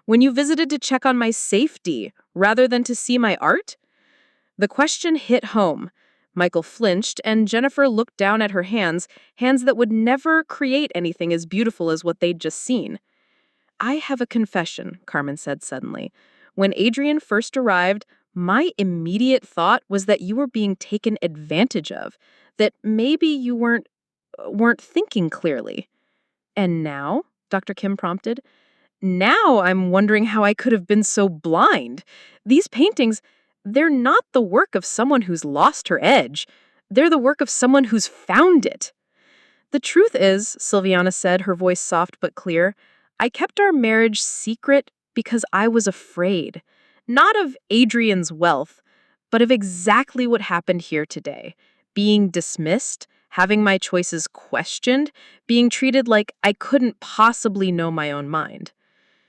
when you visited to check on my safety rather than to see my art? The question hit home. Michael flinched, and Jennifer looked down at her hands that would never create anything as beautiful as what they'd just seen. I have a confession, Carmen said suddenly. When Adrian first arrived, my immediate thought was that you were being taken advantage of, that maybe you weren't thinking clearly. And now? Dr. Kim prompted. Now I'm wondering how I could have been so blind. These paintings, they're not the work of someone who's lost her edge. They're the work of someone who's found it. The truth is, Sylviana said, her voice soft but clear, I kept our marriage secret because I was afraid. Not of Adrian's wealth, but of exactly what happened here today. Being dismissed, having my choices questioned, being treated like I couldn't possibly know my own mind.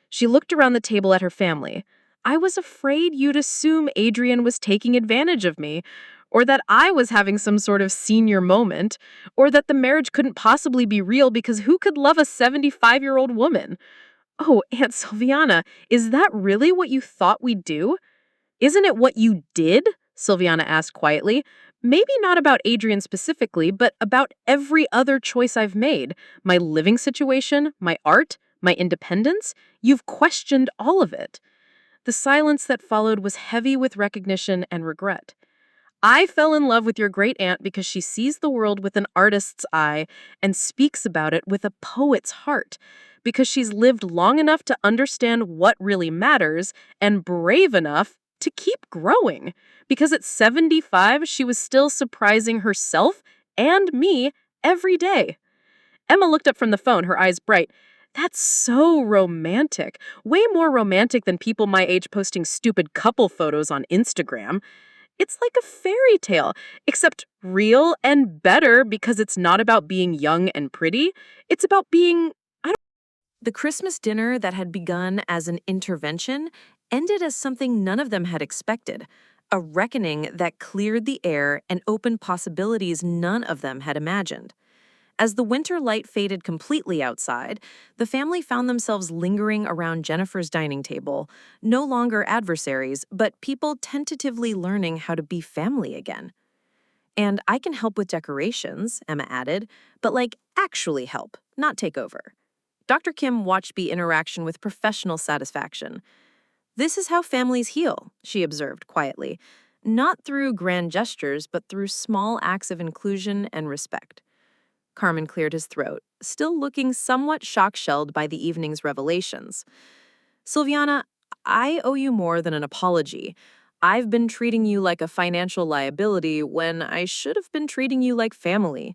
She looked around the table at her family. I was afraid you'd assume Adrian was taking advantage of me, or that I was having some sort of senior moment, or that the marriage couldn't possibly be real because who could love a 75-year-old woman? Oh, Aunt Sylviana, is that really what you thought we'd do? Isn't it what you did? Sylviana asked quietly. Maybe not about Adrian specifically, but about every other choice I've made. My living situation, my art, my independence. You've questioned all of it. The silence that followed was heavy with recognition and regret. I fell in love with your great aunt because she sees the world with an artist's eye and speaks about it with a poet's heart, because she's lived long enough to understand what really matters and brave enough to keep growing, because at 75, she was still surprising herself and me every day. Emma looked up from the phone, her eyes bright. That's so romantic. Way more romantic than people my age posting stupid couple photos on Instagram. It's like a fairy tale, except real and better because it's not about being young and pretty. It's about being... The Christmas dinner that had begun as an intervention ended as something none of them had expected, a reckoning that cleared the air and opened possibilities none of them had imagined. As the winter light faded completely outside, the family found themselves lingering around Jennifer's dining table, no longer adversaries, but people tentatively learning how to be family again. And I can help with decorations, Emma added, but actually help, not take over. Dr. Kim watched the interaction with professional satisfaction. This is how families heal, she observed quietly, not through grand gestures, but through small acts of inclusion and respect. Carmen cleared his throat, still looking somewhat shock-shelled by the evening's revelations. Sylviana, I owe you more than an apology. I've been treating you like a financial liability when I should have been treating you like family.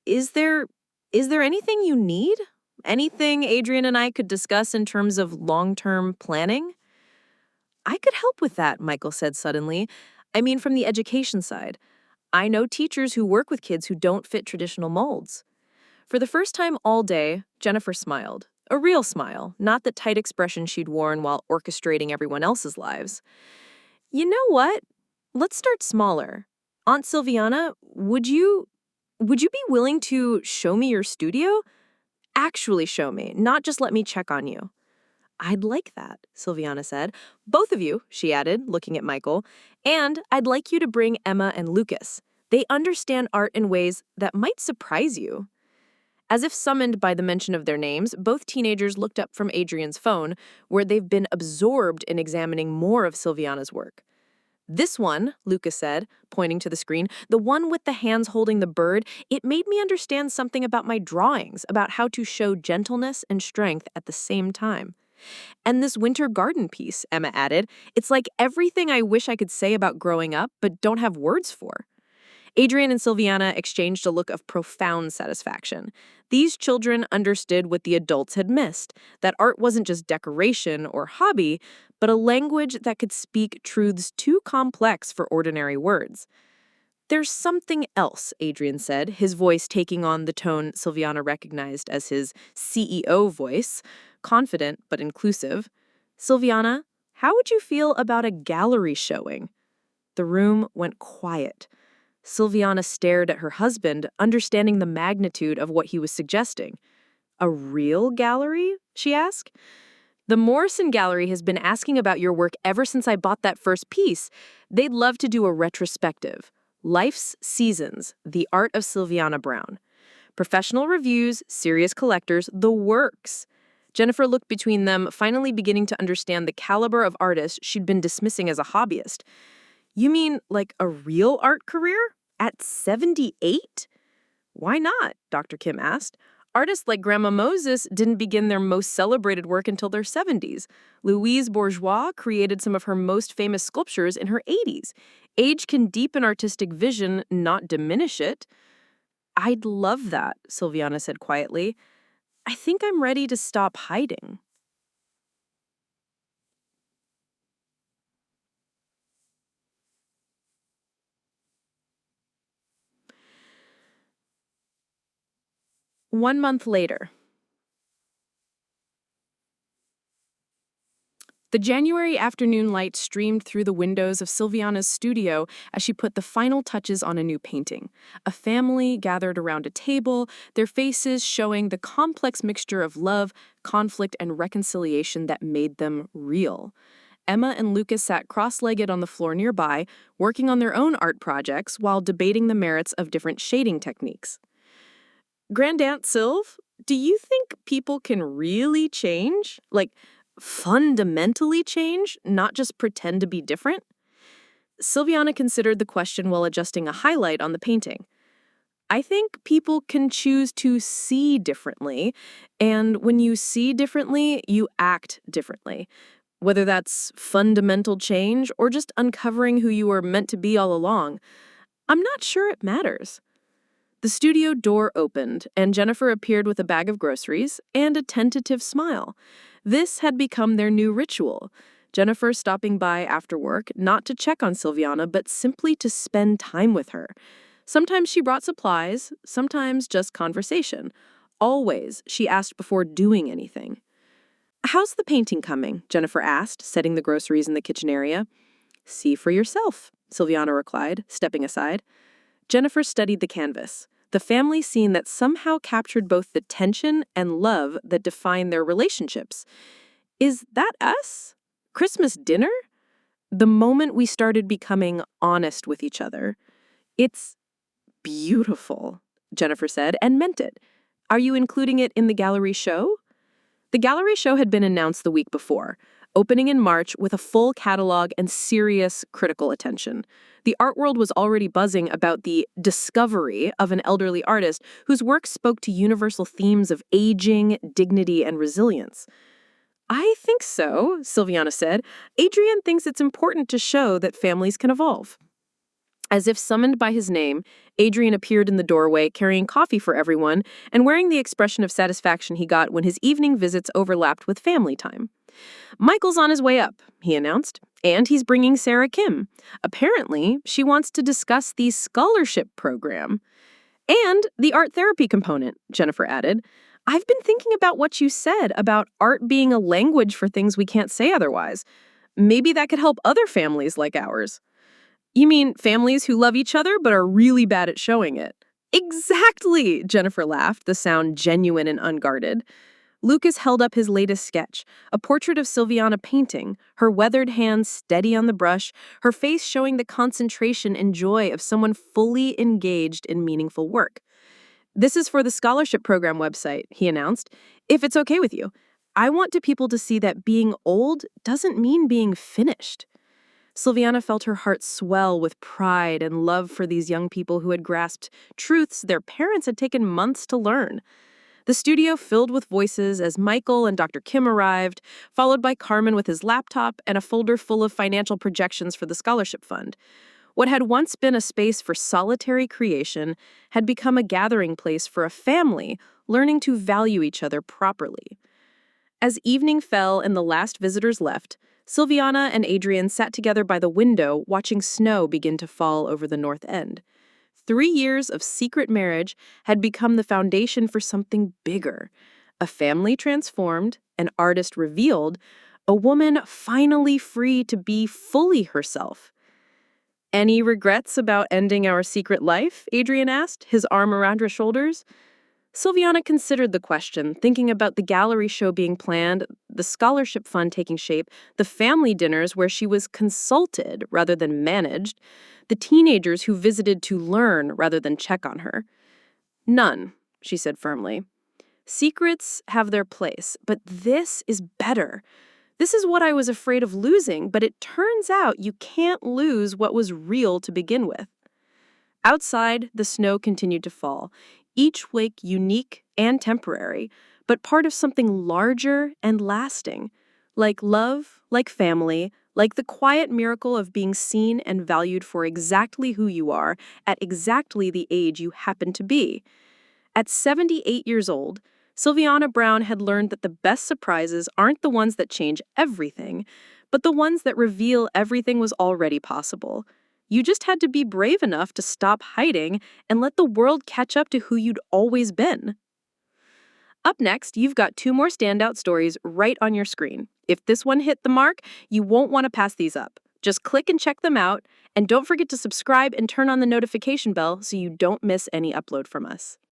Is there anything you need? Anything Adrian and I could discuss in terms of long-term planning? I could help with that, Michael said suddenly. I mean, from the education side. I know teachers who work with kids who don't fit traditional molds. For the first time all day, Jennifer smiled. A real smile, not the tight expression she'd worn while orchestrating everyone else's lives. You know what? Let's start smaller. Aunt Sylviana, would you be willing to show me your studio? Actually show me, not just let me check on you. I'd like that, Sylviana said. Both of you, she added, looking at Michael. And I'd like you to bring Emma and Lucas. They understand art in ways that might surprise you. As if summoned by the mention of their names, both teenagers looked up from Adrian's phone, where they've been absorbed in examining more of Sylviana's work. This one, Lucas said, pointing to the screen, the one with the hands holding the bird, it made me understand something about my drawings, about how to show gentleness and strength at the same time. And this winter garden piece, Emma added, it's like everything I wish I could say about growing up, but don't have words for. Adrian and Sylviana exchanged a look of profound satisfaction. These children understood what the adults had missed, that art wasn't just decoration or hobby, but a language that could speak truths too complex for ordinary words. There's something else, Adrian said, his voice taking on the tone Sylviana recognized as his CEO voice, confident but inclusive. Sylviana, how would you feel about a gallery showing? The room went quiet. Sylviana stared at her husband, understanding the magnitude of what he was suggesting. A real gallery? She asked. The Morrison Gallery has been asking about your work ever since I bought that first piece. They'd love to do a retrospective. Life's Seasons, The Art of Sylviana Brown. Professional reviews, serious collectors, the works. Jennifer looked between them, finally beginning to understand the caliber of artist she'd been dismissing as a hobbyist. You mean like a real art career? At 78? Why not? Dr. Kim asked. Artists like Grandma Moses didn't begin their most celebrated work until their 70s. Louise Bourgeois created some of her most famous sculptures in her 80s. Age can deepen artistic vision, not diminish it. I'd love that, Sylviana said quietly. I think I'm ready to stop hiding. One month later. The January afternoon light streamed through the windows of Sylviana's studio as she put the final touches on a new painting. A family gathered around a table, their faces showing the complex mixture of love, conflict, and reconciliation that made them real. Emma and Lucas sat cross-legged on the floor nearby, working on their own art projects while debating the merits of different shading techniques. Grandaunt Sylv, do you think people can really change? Like, fundamentally change, not just pretend to be different? Sylviana considered the question while adjusting a highlight on the painting. I think people can choose to see differently, and when you see differently, you act differently. Whether that's fundamental change or just uncovering who you were meant to be all along, I'm not sure it matters. The studio door opened, and Jennifer appeared with a bag of groceries and a tentative smile. This had become their new ritual. Jennifer stopping by after work, not to check on Sylviana, but simply to spend time with her. Sometimes she brought supplies, sometimes just conversation. Always, she asked before doing anything. How's the painting coming? Jennifer asked, setting the groceries in the kitchen area. See for yourself, Sylviana replied, stepping aside. Jennifer studied the canvas, the family scene that somehow captured both the tension and love that define their relationships. Is that us? Christmas dinner? The moment we started becoming honest with each other. It's beautiful, Jennifer said, and meant it. Are you including it in the gallery show? The gallery show had been announced the week before, opening in March with a full catalog and serious critical attention. The art world was already buzzing about the discovery of an elderly artist whose work spoke to universal themes of aging, dignity, and resilience. I think so, Sylviana said. Adrian thinks it's important to show that families can evolve. As if summoned by his name, Adrian appeared in the doorway carrying coffee for everyone and wearing the expression of satisfaction he got when his evening visits overlapped with family time. Michael's on his way up, he announced, and he's bringing Sarah Kim. Apparently, she wants to discuss the scholarship program. And the art therapy component, Jennifer added. I've been thinking about what you said about art being a language for things we can't say otherwise. Maybe that could help other families like ours. You mean families who love each other but are really bad at showing it? Exactly, Jennifer laughed, the sound genuine and unguarded. Lucas held up his latest sketch, a portrait of Sylviana painting, her weathered hands steady on the brush, her face showing the concentration and joy of someone fully engaged in meaningful work. "This is for the scholarship program website," he announced. "If it's okay with you. I want people to see that being old doesn't mean being finished." Sylviana felt her heart swell with pride and love for these young people who had grasped truths their parents had taken months to learn. The studio filled with voices as Michael and Dr. Kim arrived, followed by Carmen with his laptop and a folder full of financial projections for the scholarship fund. What had once been a space for solitary creation had become a gathering place for a family learning to value each other properly. As evening fell and the last visitors left, Sylviana and Adrian sat together by the window watching snow begin to fall over the north end. 3 years of secret marriage had become the foundation for something bigger. A family transformed, an artist revealed, a woman finally free to be fully herself. "Any regrets about ending our secret life?" Adrian asked, his arm around her shoulders. Sylviana considered the question, thinking about the gallery show being planned, the scholarship fund taking shape, the family dinners where she was consulted rather than managed, the teenagers who visited to learn rather than check on her. "None," she said firmly. "Secrets have their place, but this is better. This is what I was afraid of losing, but it turns out you can't lose what was real to begin with." Outside, the snow continued to fall, each wake unique and temporary, but part of something larger and lasting, like love, like family, like the quiet miracle of being seen and valued for exactly who you are at exactly the age you happen to be. At 78 years old, Sylviana Brown had learned that the best surprises aren't the ones that change everything, but the ones that reveal everything was already possible. You just had to be brave enough to stop hiding and let the world catch up to who you'd always been. Up next, you've got 2 more standout stories right on your screen. If this one hit the mark, you won't want to pass these up. Just click and check them out, and don't forget to subscribe and turn on the notification bell so you don't miss any upload from us.